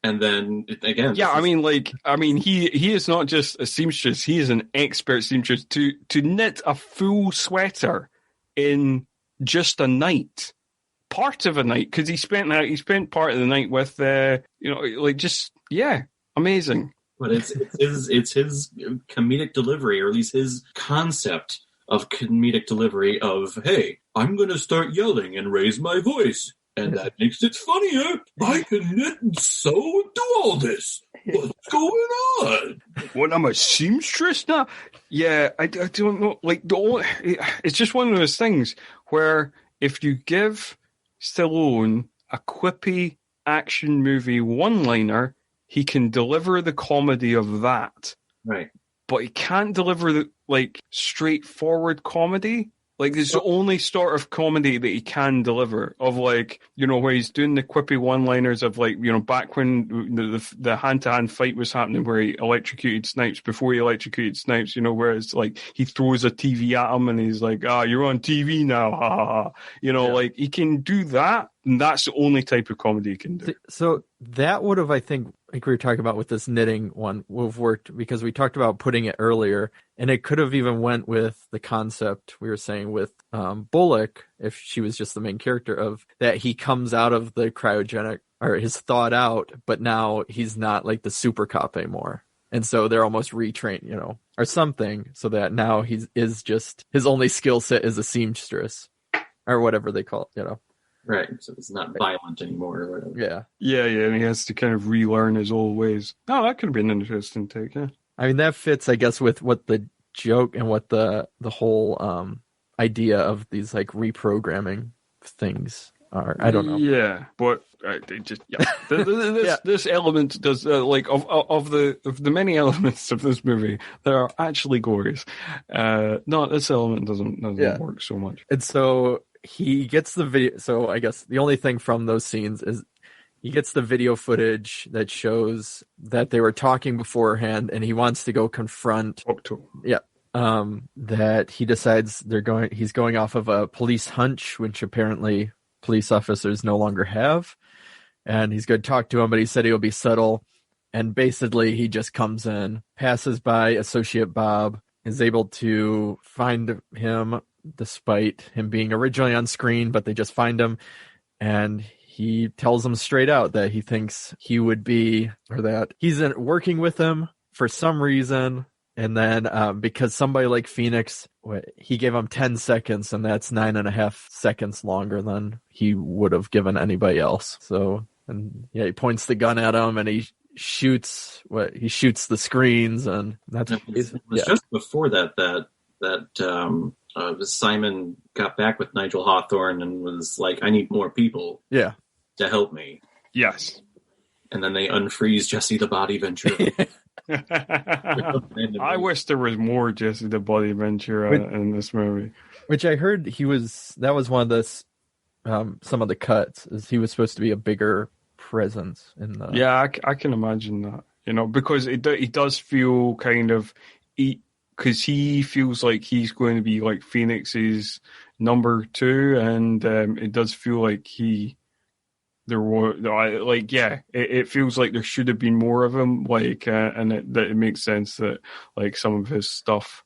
and then again. Yeah, he is not just a seamstress; he is an expert seamstress. To knit a full sweater in just a night, part of a night, because he spent part of the night with amazing. But it's his comedic delivery, or at least his concept of comedic delivery of, hey, I'm going to start yelling and raise my voice, and that makes it funnier. I can knit and sew and do all this. What's going on? What, I'm a seamstress now? Yeah, I don't know. Like, it's just one of those things where if you give Stallone a quippy action movie one-liner, he can deliver the comedy of that. Right. But he can't deliver the straightforward comedy. Like, it's the only sort of comedy that he can deliver of, like, where he's doing the quippy one-liners of, like, back when the hand-to-hand fight was happening where he electrocuted Snipes, before he electrocuted Snipes, where it's like he throws a TV at him and he's like, you're on TV now, ha ha ha. Like, he can do that, and that's the only type of comedy he can do. So that would have, I think we were talking about with this knitting one, would have worked because we talked about putting it earlier, and it could have even went with the concept we were saying with Bullock, if she was just the main character, of that he comes out of the cryogenic, or his thawed out, but now he's not like the super cop anymore. And so they're almost retrained, or something, so that now is just, his only skill set is a seamstress, or whatever they call it, Right, so it's not violent anymore or whatever. Yeah, and he has to kind of relearn his old ways. Oh, that could have been an interesting take, yeah. I mean, that fits, I guess, with what the joke and what the whole idea of these, like, reprogramming things are. I don't know. Yeah, but this element does, of the many elements of this movie that are actually glorious. This element doesn't work so much. And so he gets the video. So I guess the only thing from those scenes is he gets the video footage that shows that they were talking beforehand, and he wants to go confront. Yeah. That he decides he's going off of a police hunch, which apparently police officers no longer have. And he's going to talk to him, but he said he'll be subtle. And basically he just comes in, passes by Associate Bob, is able to find him despite him being originally on screen, but they just find him. And he tells them straight out that he thinks he would be, or that he's working with him for some reason. And then because somebody like Phoenix, he gave him 10 seconds, and that's 9.5 seconds longer than he would have given anybody else. So, and yeah, he points the gun at him, and he shoots the screens, and that's it was just before that Simon got back with Nigel Hawthorne and was like, I need more people to help me. Yes. And then they unfreeze Jesse the Body Ventura. I wish there was more Jesse the Body Ventura in this movie. Which I heard that was one of the some of the cuts, is he was supposed to be a bigger presence in the. Yeah, I can imagine that, because it does feel kind of, because he feels like he's going to be like Phoenix's number 2, and it does feel like it feels like there should have been more of him, and it makes sense that like some of his stuff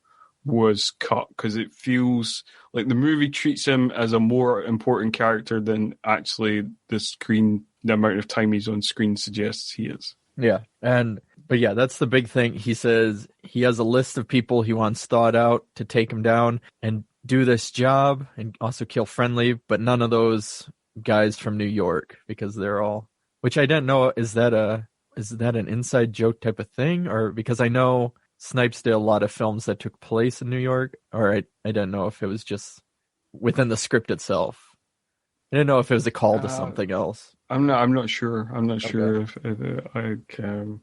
was cut, because it feels like the movie treats him as a more important character than actually the amount of time he's on screen suggests he is. Yeah, but yeah, that's the big thing. He says he has a list of people he wants thought out to take him down and do this job, and also kill Friendly, but none of those guys from New York, because they're all, which I didn't know, is that an inside joke type of thing, or because I know Snipes did a lot of films that took place in New York, or I didn't know if it was just within the script itself. I didn't know if it was a call to something else. I'm not sure. I'm not sure if I'm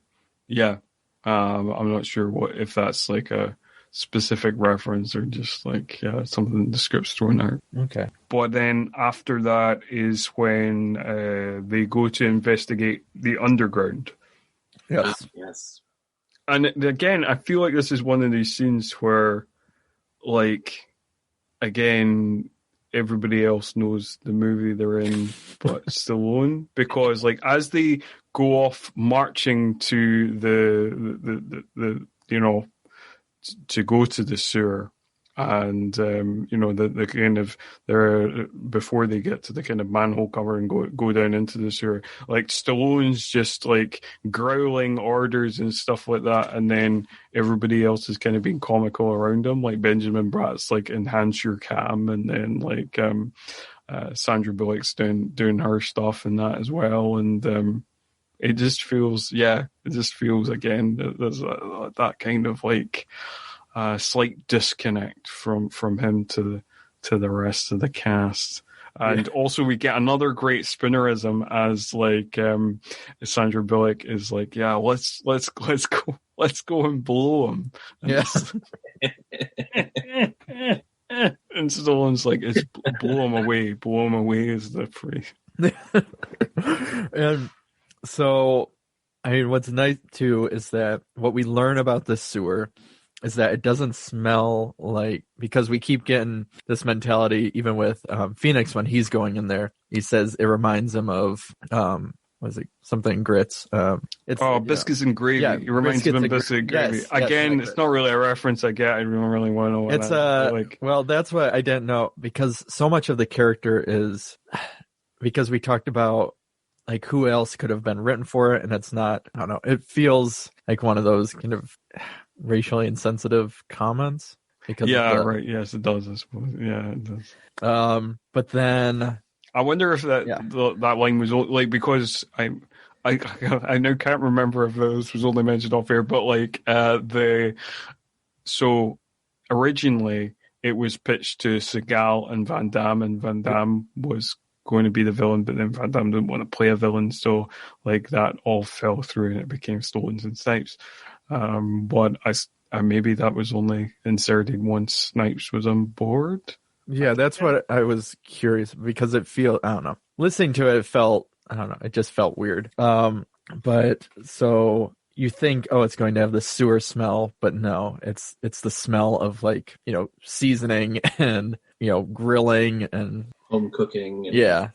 not sure if that's like a specific reference or just like something the script's thrown out. Okay. But then after that is when they go to investigate the underground. Yes. Yes. And again, I feel like this is one of these scenes where, like, again, everybody else knows the movie they're in, but Stallone, because like as they go off marching to the to go to the sewer, and the kind of they're before they get to the kind of manhole cover and go down into the sewer, like Stallone's just like growling orders and stuff like that, and then everybody else is kind of being comical around him, like Benjamin Bratt's like enhance your cam, and then like Sandra Bullock's doing her stuff and that as well, and it just feels again there's that kind of like slight disconnect from him to the rest of the cast. And also we get another great spinnerism as like Sandra Bullock is like, yeah, let's go and blow him. And and Stallone's like, it's blow him away is the phrase. And so, I mean, what's nice too is that what we learn about this sewer is that it doesn't smell like, because we keep getting this mentality even with Phoenix when he's going in there. He says it reminds him of was it something grits? Biscuits and gravy. Yeah, it reminds him of biscuits and gravy. Yes, again, it's not really a reference I get. I don't really want to know what it's like. Well, that's what I didn't know, because so much of the character is because we talked about like who else could have been written for it, and it's not. I don't know. It feels like one of those kind of racially insensitive comments. Because right. Yes, it does. I suppose. Yeah, it does. But then I wonder if that line was like, because I now can't remember if this was only mentioned off air, but like so originally it was pitched to Seagal and Van Damme was going to be the villain, but then Van Damme didn't want to play a villain, so like that all fell through and it became Stallone and Snipes. But maybe that was only inserted once Snipes was on board. Yeah, that's what I was curious, because I don't know. Listening to it felt, I don't know, it just felt weird. But so you think, it's going to have the sewer smell, but no, it's the smell of like, seasoning and, grilling and home cooking. And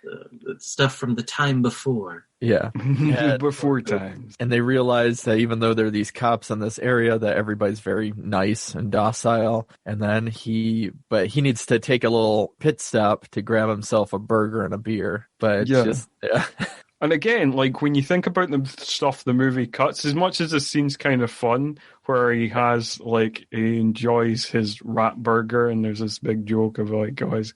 the stuff from the time before. Yeah. Before times. And they realize that even though there are these cops in this area, that everybody's very nice and docile. And then he needs to take a little pit stop to grab himself a burger and a beer. But it's And again, like when you think about the stuff the movie cuts, as much as the scene's kind of fun, where he enjoys his rat burger, and there's this big joke of like, he's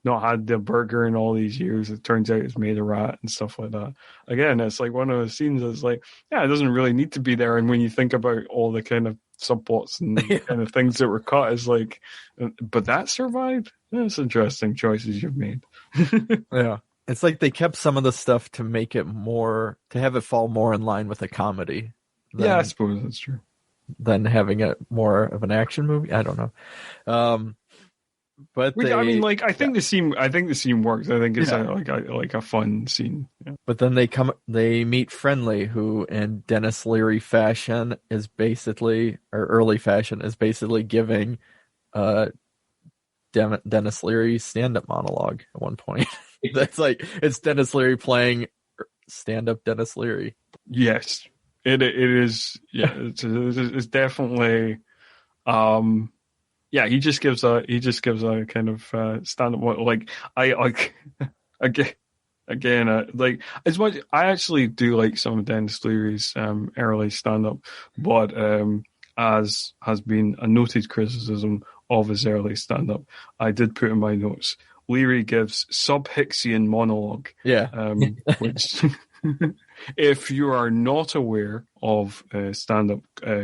not had the burger in all these years. It turns out it's made of rat and stuff like that. Again, it's like one of those scenes that's like, it doesn't really need to be there. And when you think about all the kind of subplots and kind of things that were cut, it's like, but that survived? That's interesting choices you've made. Yeah. It's like they kept some of the stuff to make it more, to have it fall more in line with a comedy. Yeah, I suppose that's true. Than having it more of an action movie. I don't know. But I mean, like, I think the scene works. I think it's like a fun scene. Yeah. But then they meet Friendly, who in Dennis Leary fashion is basically, or early fashion is basically giving Dennis Leary stand-up monologue at one point. That's like, it's Dennis Leary playing stand-up Dennis Leary. Yes, it is. Yeah, it's definitely. Yeah, he just gives a kind of stand-up, like I like again like, as much I actually do like some of Dennis Leary's early stand-up, but as has been a noted criticism of his early stand-up, I did put in my notes, Leary gives sub-Hicksian monologue. Yeah. Which, if you are not aware of stand-up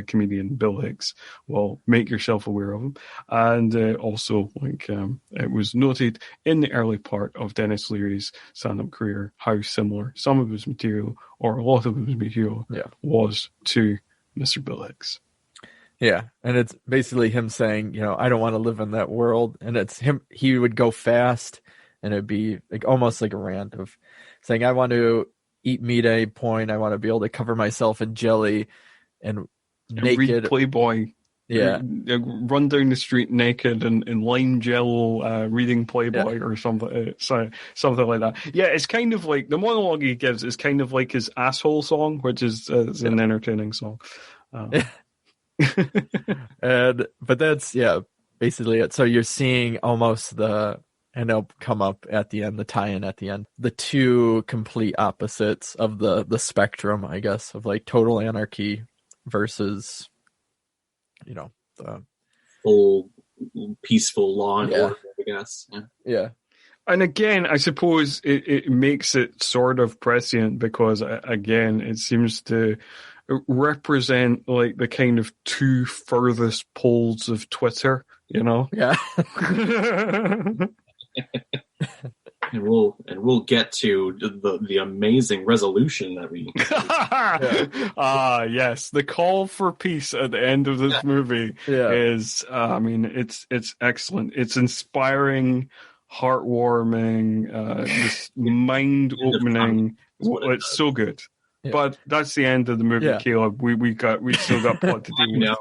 comedian Bill Hicks, well, make yourself aware of him. And also, like, it was noted in the early part of Dennis Leary's stand-up career how similar some of his material, or a lot of his material, was to Mr. Bill Hicks. Yeah, and it's basically him saying, I don't want to live in that world. And it's him, he would go fast, and it'd be like almost like a rant of saying, I want to eat meat at a point, I want to be able to cover myself in jelly and naked. Read Playboy. Yeah. Run down the street naked and in lime jello, reading Playboy or something, something like that. Yeah, it's kind of like, the monologue he gives is kind of like his asshole song, which is an entertaining song. But that's basically it. So you're seeing almost and it'll come up at the end, the tie-in at the end, the two complete opposites of the spectrum, I guess, of like total anarchy versus the full peaceful law and order, I guess. Yeah. And again, I suppose it makes it sort of prescient because, again, it seems to represent like the kind of two furthest poles of Twitter, Yeah. And we'll get to the amazing resolution that we. Yes, the call for peace at the end of this movie is. I mean, it's excellent. It's inspiring, heartwarming, just mind opening. It's so good. Yeah. But that's the end of the movie, Caleb. We still got plot to do. No.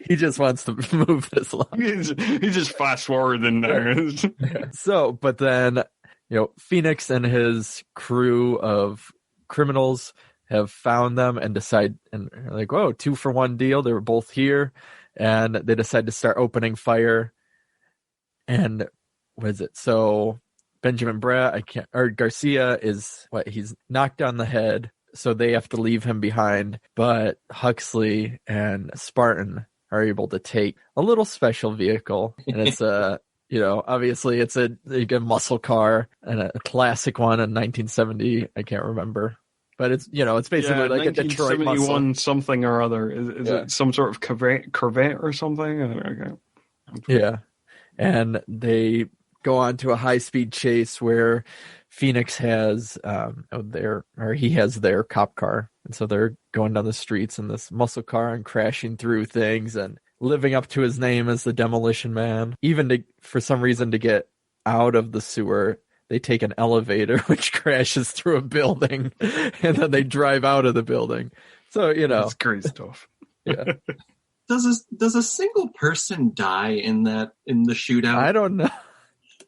He just wants to move this along. He's just fast forwarding there. So, but then, Phoenix and his crew of criminals have found them and decide, and they're like, whoa, 2-for-1 deal. They were both here, and they decide to start opening fire. And what is it? So Benjamin Garcia is he's knocked on the head, so they have to leave him behind. But Huxley and Spartan are able to take a little special vehicle, and it's obviously it's a muscle car, and a classic one in 1970. I can't remember, but it's it's basically like a Detroit muscle, something or other. Is it some sort of Corvette or something? Okay. Yeah, and they go on to a high-speed chase where Phoenix has he has their cop car, and so they're going down the streets in this muscle car and crashing through things and living up to his name as the Demolition Man. Even for some reason to get out of the sewer, they take an elevator which crashes through a building, and then they drive out of the building. So that's great stuff. Yeah. Does a single person die in the shootout? I don't know.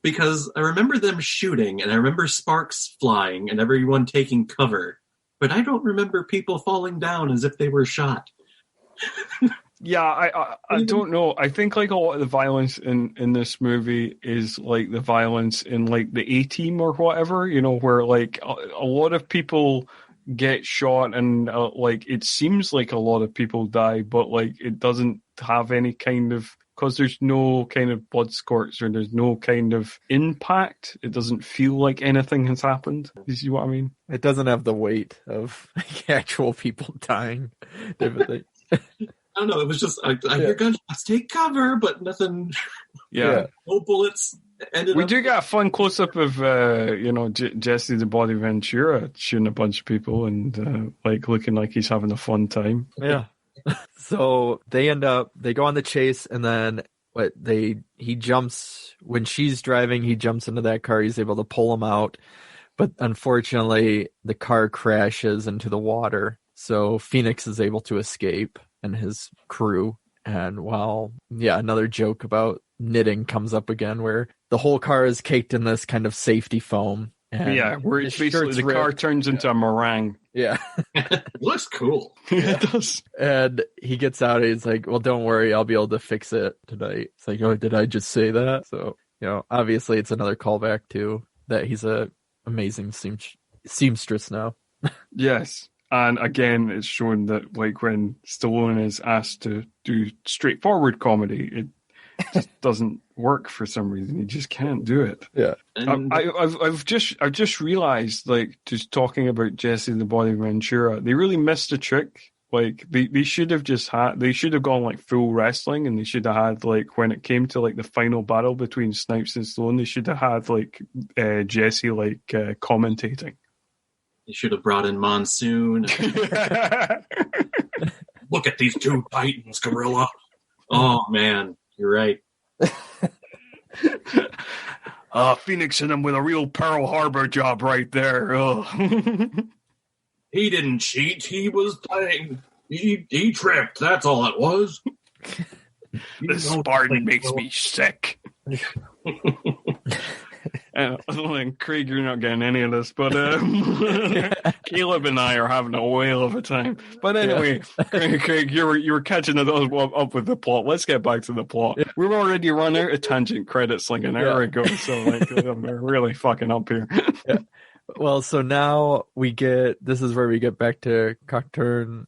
Because I remember them shooting, and I remember sparks flying, and everyone taking cover. But I don't remember people falling down as if they were shot. Yeah, I don't know. I think like a lot of the violence in this movie is like the violence in like the A-Team or whatever, where like a lot of people get shot and like it seems like a lot of people die, but like it doesn't have any kind of, because there's no kind of blood squirts or there's no kind of impact. It doesn't feel like anything has happened. You see what I mean? It doesn't have the weight of actual people dying. I don't know. It was just, I hear gunshots, take cover, but nothing. Yeah. No bullets We do get a fun close-up of, Jesse the Body Ventura shooting a bunch of people and, looking like he's having a fun time. Yeah. So they go on the chase, and then he jumps, when she's driving, he jumps into that car, he's able to pull him out. But unfortunately, the car crashes into the water. So Phoenix is able to escape and his crew. And another joke about knitting comes up again, where the whole car is caked in this kind of safety foam. And where it's basically the car turns into a meringue. Yeah. It looks cool. It does. And he gets out and he's like, well, don't worry, I'll be able to fix it tonight. It's like, oh, did I just say that? So, obviously it's another callback to that he's a amazing seamstress now. Yes. And again, it's shown that when Stallone is asked to do straightforward comedy, it just doesn't work for some reason. He just can't do it. Yeah. I've just realized, just talking about Jesse the Body Ventura, they really missed a trick. They should have gone full wrestling, and they should have had when it came to the final battle between Snipes and Stallone, they should have had Jesse commentating. They should have brought in Monsoon. Look at these two titans, Gorilla. Oh man, you're right. Phoenix and him with a real Pearl Harbor job right there. He didn't cheat. He was playing. He tripped. That's all it was. This Spartan makes me sick. And Craig, you're not getting any of this, but Caleb and I are having a whale of a time. But anyway, Craig, you were catching it up with the plot. Let's get back to the plot. Yeah. We've already run out of tangent credits an hour ago, so we're really fucking up here. Yeah. Well, so now this is where we get back to Cocteau.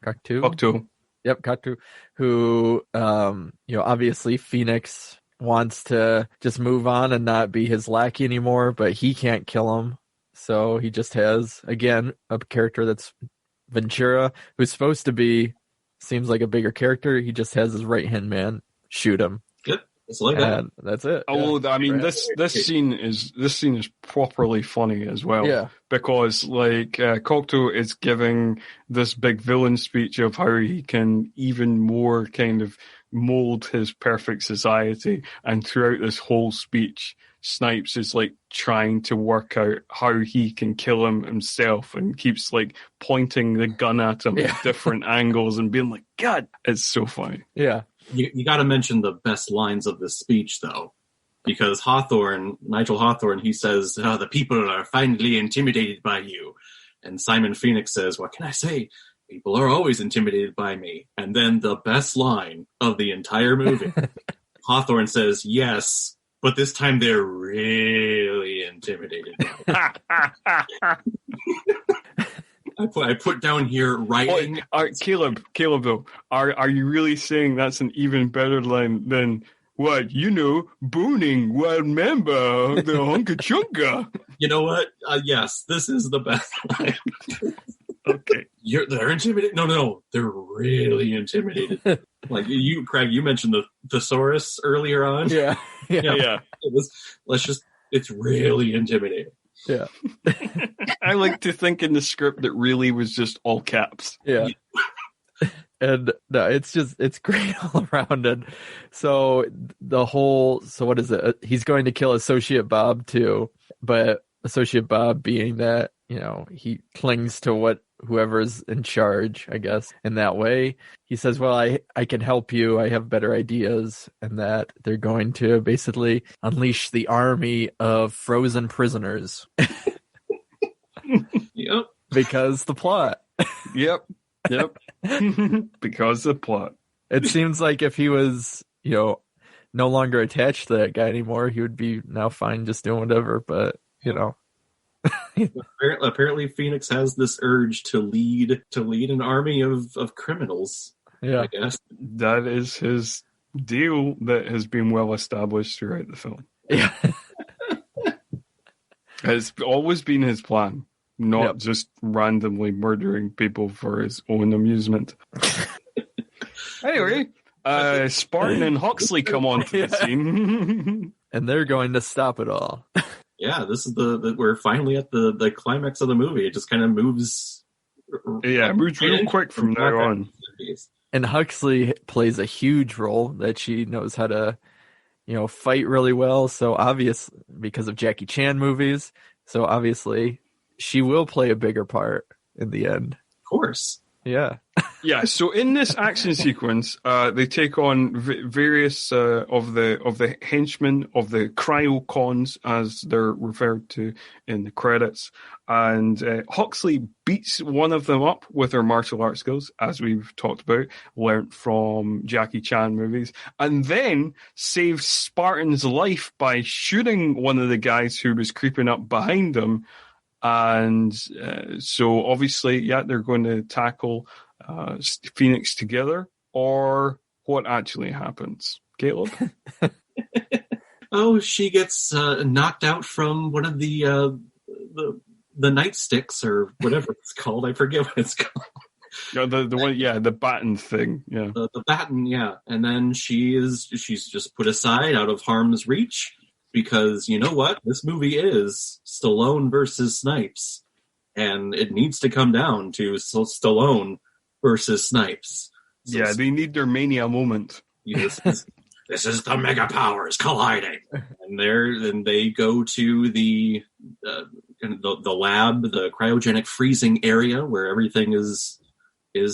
Cocteau. Yep, Cocteau, who, obviously Phoenix wants to just move on and not be his lackey anymore, but he can't kill him. So he just has, again, a character that's Ventura, who's supposed to be, seems like a bigger character. He just has his right-hand man shoot him. Yep, it's like that. That's it. Oh, yeah. I mean, this scene is properly funny as well. Yeah. Because Cocteau is giving this big villain speech of how he can even more kind of mold his perfect society, and throughout this whole speech, Snipes is trying to work out how he can kill him himself, and keeps pointing the gun at him at different angles and being like, God, it's so funny. Yeah. You got to mention the best lines of this speech, though, because Nigel Hawthorne, he says, the people are finally intimidated by you. And Simon Phoenix says, what can I say? People are always intimidated by me. And then the best line of the entire movie, Hawthorne says, yes, but this time they're really intimidated by me. I put down here writing. Caleb, though, are you really saying that's an even better line than what, booning wild member of the Hunka Chunka? You know what? Yes, this is the best line. Okay. They're intimidated. No, they're really intimidated. Craig, you mentioned the thesaurus earlier on. Yeah. It's really intimidating. Yeah. I like to think in the script that really was just all caps. Yeah. And no, it's great all around. And so what is it? He's going to kill Associate Bob too, but Associate Bob being that, he clings to whoever's in charge, I guess, in that way. He says, well, I can help you. I have better ideas. And that they're going to basically unleash the army of frozen prisoners. Yep. Because the plot. Yep. Because the plot. It seems like if he was, no longer attached to that guy anymore, he would be now fine just doing whatever. But, Apparently Phoenix has this urge to lead an army of criminals. Yeah. I guess that is his deal that has been well established throughout the film. Yeah. Has always been his plan, not just randomly murdering people for his own amusement. Anyway, Spartan and Huxley come on to the scene. and they're going to stop it all. Yeah, this is we're finally at the climax of the movie. It just kind of moves. Yeah, it moves real quick from now on. And Huxley plays a huge role, that she knows how to, fight really well. So obvious, because of Jackie Chan movies. So obviously she will play a bigger part in the end. Of course. Yeah. Yeah, so in this action sequence, they take on various of the henchmen of the cryocons, as they're referred to in the credits, and Huxley beats one of them up with her martial arts skills, as we've talked about, learnt from Jackie Chan movies, and then saves Spartan's life by shooting one of the guys who was creeping up behind him. And so obviously, yeah, they're going to tackle Phoenix together, or what actually happens? Caleb? Oh, she gets knocked out from one of the nightsticks or whatever it's called. I forget what it's called. Yeah, the one, yeah, the baton thing, yeah. The baton, yeah. And then she's just put aside out of harm's reach. Because you know what? This movie is Stallone versus Snipes. And it needs to come down to Stallone versus Snipes. So yeah, they need their mania moment. This is the mega powers colliding. And they go to the lab, the cryogenic freezing area where everything is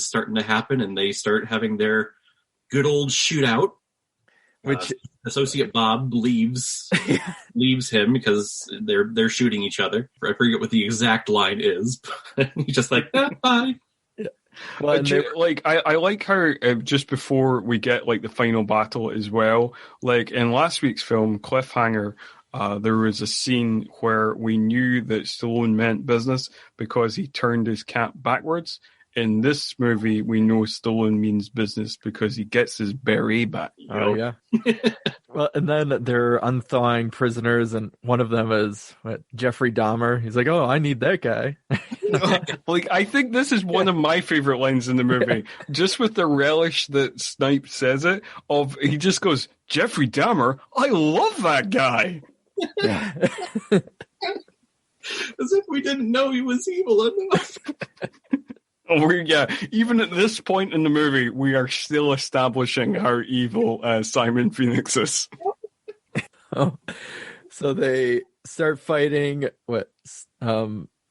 starting to happen. And they start having their good old shootout. Which Associate Bob leaves him because they're shooting each other. I forget what the exact line is. He's just like, bye. Yeah. Well, I like how just before we get like the final battle as well, like in last week's film Cliffhanger, there was a scene where we knew that Stallone meant business because he turned his cap backwards. In this movie, we know Stallone means business because he gets his beret back. Oh, yeah. Well, and then they're unthawing prisoners, and one of them is Jeffrey Dahmer. He's like, "Oh, I need that guy." Like, I think this is one of my favorite lines in the movie, just with the relish that Snipes says it. He just goes, "Jeffrey Dahmer, I love that guy." Yeah. As if we didn't know he was evil enough. Oh, even at this point in the movie, we are still establishing how evil Simon Phoenix is. So they start fighting.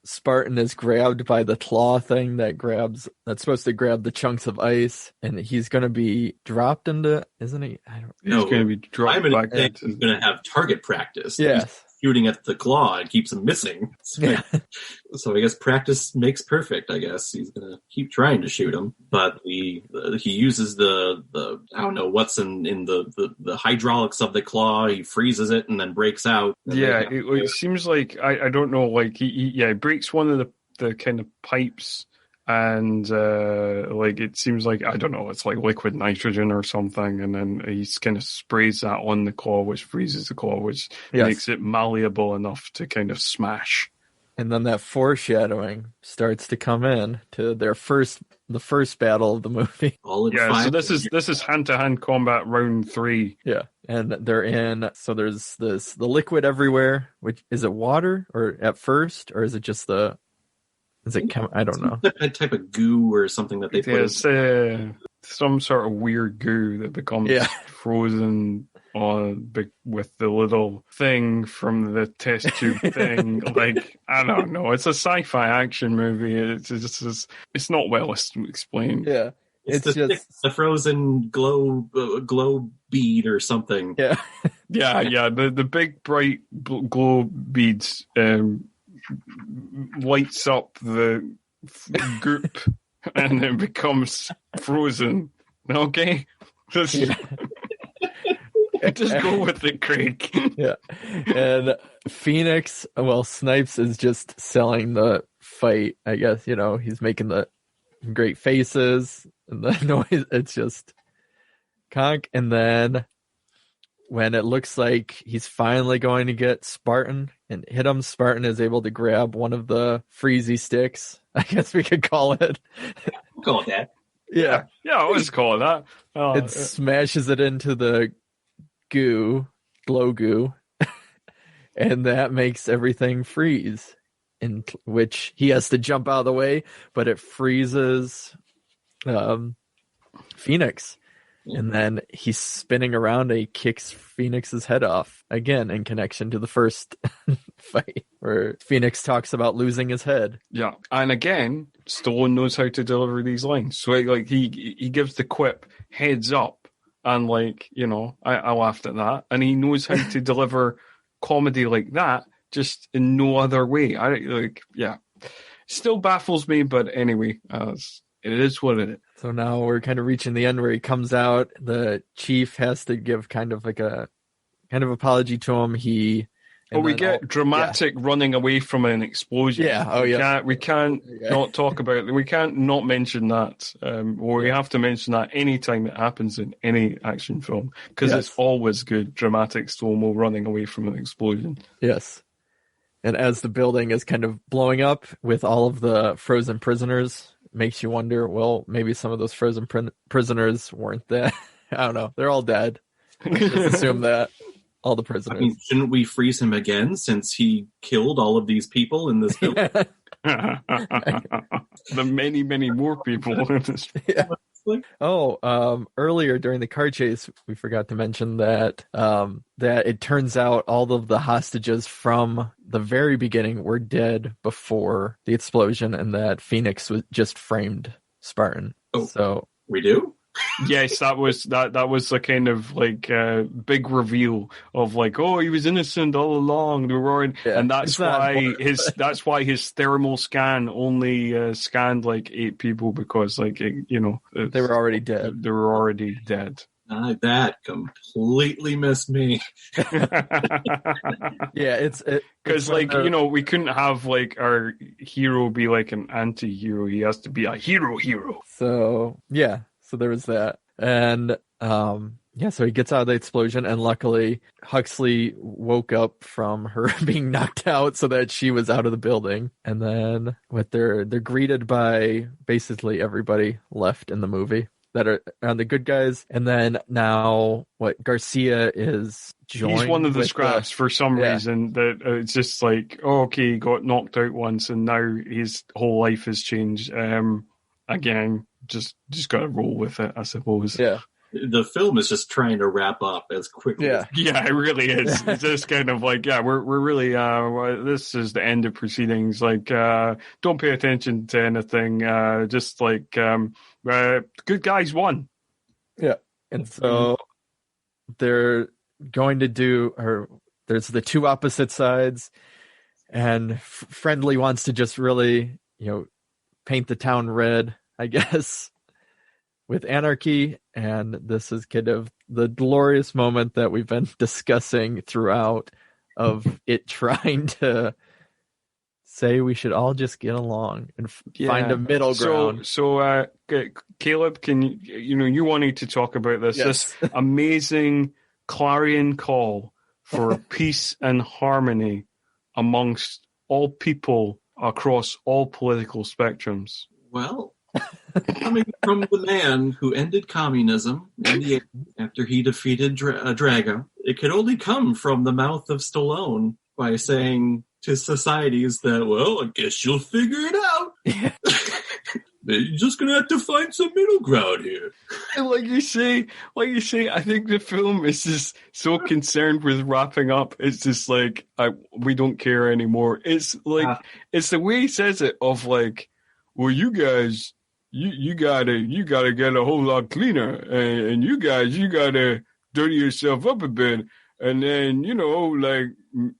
Spartan is grabbed by the claw thing that's supposed to grab the chunks of ice, and he's going to be dropped into, isn't he? He's going to be dropped back. He's going to have target practice. Yes. Shooting at the claw and keeps him missing. So I guess practice makes perfect. I guess he's gonna keep trying to shoot him, but he uses the I don't know what's in the hydraulics of the claw. He freezes it and then breaks out. Yeah, it seems like I don't know. Like he breaks one of the kind of pipes. And it seems like, I don't know, it's like liquid nitrogen or something, and then he kind of sprays that on the claw, which freezes the claw, which makes it malleable enough to kind of smash. And then that foreshadowing starts to come in to the first battle of the movie. So this is hand-to-hand combat round 3. Yeah, and they're in. So there's the liquid everywhere. Which is it water or at first, or is it just the? Is it I don't know. A type of goo or something that they put. It's some sort of weird goo that becomes frozen with the little thing from the test tube thing. Like, I don't know. It's a sci-fi action movie. It's not well explained. Yeah. It's just the frozen glow bead or something. Yeah. Yeah. The big bright glow beads lights up the goop and it becomes frozen. Okay? Just go with it, Craig. Yeah. And Snipes is just selling the fight, I guess. He's making the great faces and the noise. It's just conk. And then when it looks like he's finally going to get Spartan and hit him, Spartan is able to grab one of the freezy sticks. I guess we could call it. We'll call it that. Yeah, I'll just call it that. It smashes it into the goo, glow goo, and that makes everything freeze, in which he has to jump out of the way, but it freezes Phoenix. And then he's spinning around and he kicks Phoenix's head off, again in connection to the first fight where Phoenix talks about losing his head. Yeah, and again, Stallone knows how to deliver these lines. So like he gives the quip "heads up," and like, you know, I laughed at that, and he knows how to deliver comedy like that just in no other way. Still baffles me, but anyway, it is what it is. So now we're kind of reaching the end where he comes out. The chief has to give kind of apology to him. We get dramatic running away from an explosion. Yeah. Oh, yeah. We can't not talk about it. We can't not mention that. We have to mention that anytime it happens in any action film, because it's always good, dramatic slow-mo running away from an explosion. Yes. And as the building is kind of blowing up with all of the frozen prisoners, makes you wonder, well, maybe some of those frozen prisoners weren't dead. I don't know. They're all dead. Just assume that. All the prisoners. I mean, shouldn't we freeze him again since he killed all of these people in this building? The many, many more people in this. Yeah. Earlier during the car chase, we forgot to mention that that it turns out all of the hostages from the very beginning were dead before the explosion, and that Phoenix was just framed Spartan. Oh, so we do? Yes, that was a kind of like big reveal of like, oh, he was innocent all along. And that's why his thermal scan only scanned like 8 people, because like they were already dead. They were already dead. That completely missed me. Yeah, it's because we couldn't have like our hero be like an anti-hero. He has to be a hero. So yeah. So there was that. And so he gets out of the explosion, and luckily Huxley woke up from her being knocked out so that she was out of the building. And then they're greeted by basically everybody left in the movie that are the good guys. And then now Garcia is joined. He's one of the scraps for some reason that it's just like, oh, okay, he got knocked out once and now his whole life has changed. Again, just got to roll with it, I suppose. Yeah. The film is just trying to wrap up as quickly. Yeah, it really is. It's just kind of like, we're really this is the end of proceedings. Like, don't pay attention to anything. Just like, good guys won. Yeah, and so they're going to do, there's the two opposite sides, and Friendly wants to just really, paint the town red, I guess, with anarchy. And this is kind of the glorious moment that we've been discussing throughout, of it trying to say we should all just get along and find a middle ground. So Caleb, can you wanted to talk about this? Yes. This amazing clarion call for peace and harmony amongst all people across all political spectrums. Well, coming from the man who ended communism in the 80s after he defeated Drago, it could only come from the mouth of Stallone by saying to societies that, well, I guess you'll figure it out. Yeah. You're just going to have to find some middle ground here. And like you say, I think the film is just so concerned with wrapping up. It's just like, we don't care anymore. It's like, it's the way he says it, of like, well, you guys, you gotta get a whole lot cleaner, and you guys, you gotta dirty yourself up a bit, and then like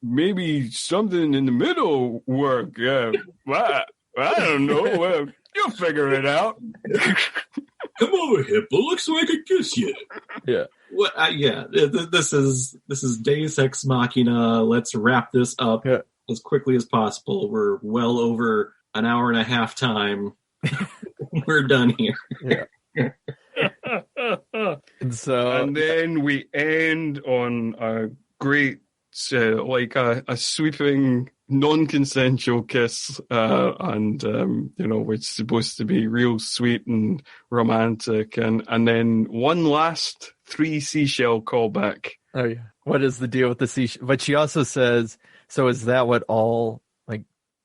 maybe something in the middle work. Yeah, well, I don't know. Well, you'll figure it out. Come over here, but looks like I kiss you. Yeah. What? This is Deus Ex Machina. Let's wrap this up as quickly as possible. We're well over an hour and a half time. We're done here. Yeah. And then we end on a great, like a sweeping, non-consensual kiss, and it's supposed to be real sweet and romantic, and then one last 3 seashell callback Oh yeah. What is the deal with the seashell? But she also says, so is that what all like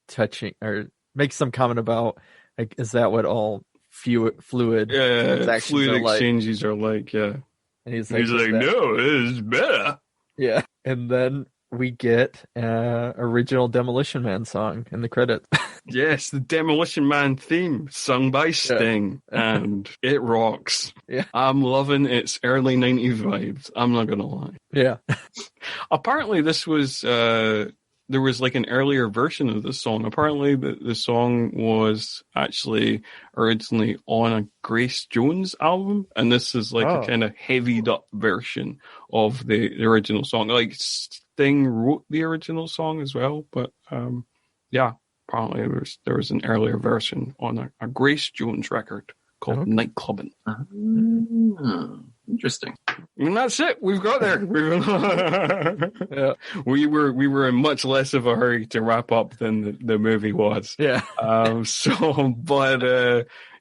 touching or makes some comment about like is that what all fluid transactions fluid are like? exchanges are like, yeah. And he's He's like, that... no, it's better. Yeah. And then we get original Demolition Man song in the credits. Yes, the Demolition Man theme sung by Sting, and it rocks. Yeah. I'm loving its early 90s vibes. I'm not gonna lie. Yeah. Apparently, this was there was like an earlier version of this song. Apparently, the song was actually originally on a Grace Jones album, and this is like a kind of heavied up version of the original song. Like Sting wrote the original song as well, but yeah. Apparently, there was an earlier version on a Grace Jones record called Night Clubbin'. Interesting. And that's it. We've got there. Yeah. We were in much less of a hurry to wrap up than the movie was. Yeah. So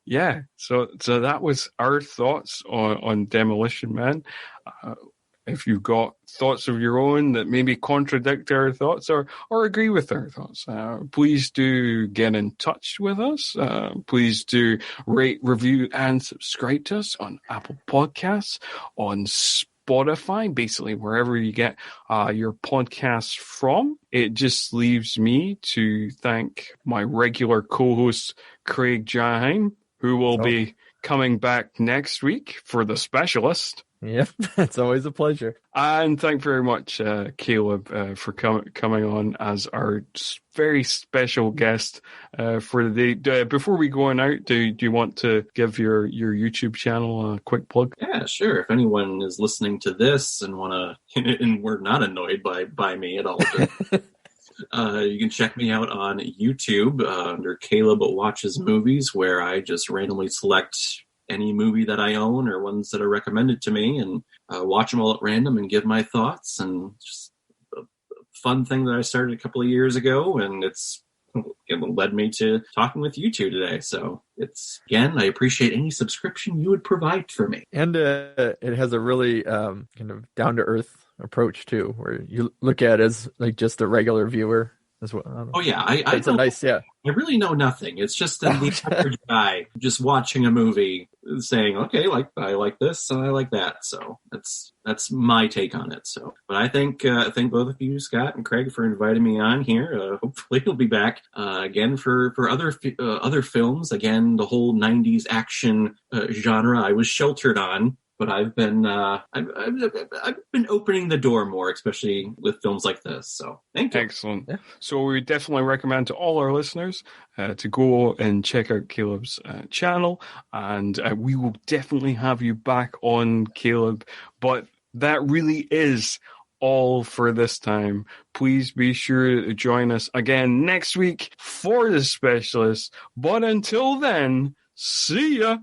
that was our thoughts on Demolition Man. If you've got thoughts of your own that maybe contradict our thoughts or agree with our thoughts, please do get in touch with us. Please do rate, review, and subscribe to us on Apple Podcasts, on Spotify, basically wherever you get your podcasts from. It just leaves me to thank my regular co-host, Craig Jaheim, who will be coming back next week for The Specialist. Yep, it's always a pleasure. And thank very much, Caleb, for coming on as our very special guest for the day. Before we go on out, do you want to give your YouTube channel a quick plug? Yeah, sure. If anyone is listening to this and and we're not annoyed by me at all, you can check me out on YouTube under Caleb Watches Movies, where I just randomly select any movie that I own or ones that are recommended to me and watch them all at random and give my thoughts. And just a fun thing that I started a couple of years ago, and it led me to talking with you two today. So I appreciate any subscription you would provide for me. And it has a really kind of down-to-earth approach too, where you look at it as like just a regular viewer as well. Oh yeah, I really know nothing. It's just the average guy just watching a movie, saying, "Okay, I like this and I like that." So that's my take on it. So, but I thank both of you, Scott and Craig, for inviting me on here. Hopefully, you'll be back again for other films. Again, the whole '90s action genre I was sheltered on. But I've been opening the door more, especially with films like this. So thank you. Excellent. Yeah. So we definitely recommend to all our listeners to go and check out Caleb's channel, and we will definitely have you back on, Caleb. But that really is all for this time. Please be sure to join us again next week for The Specialist. But until then, see ya.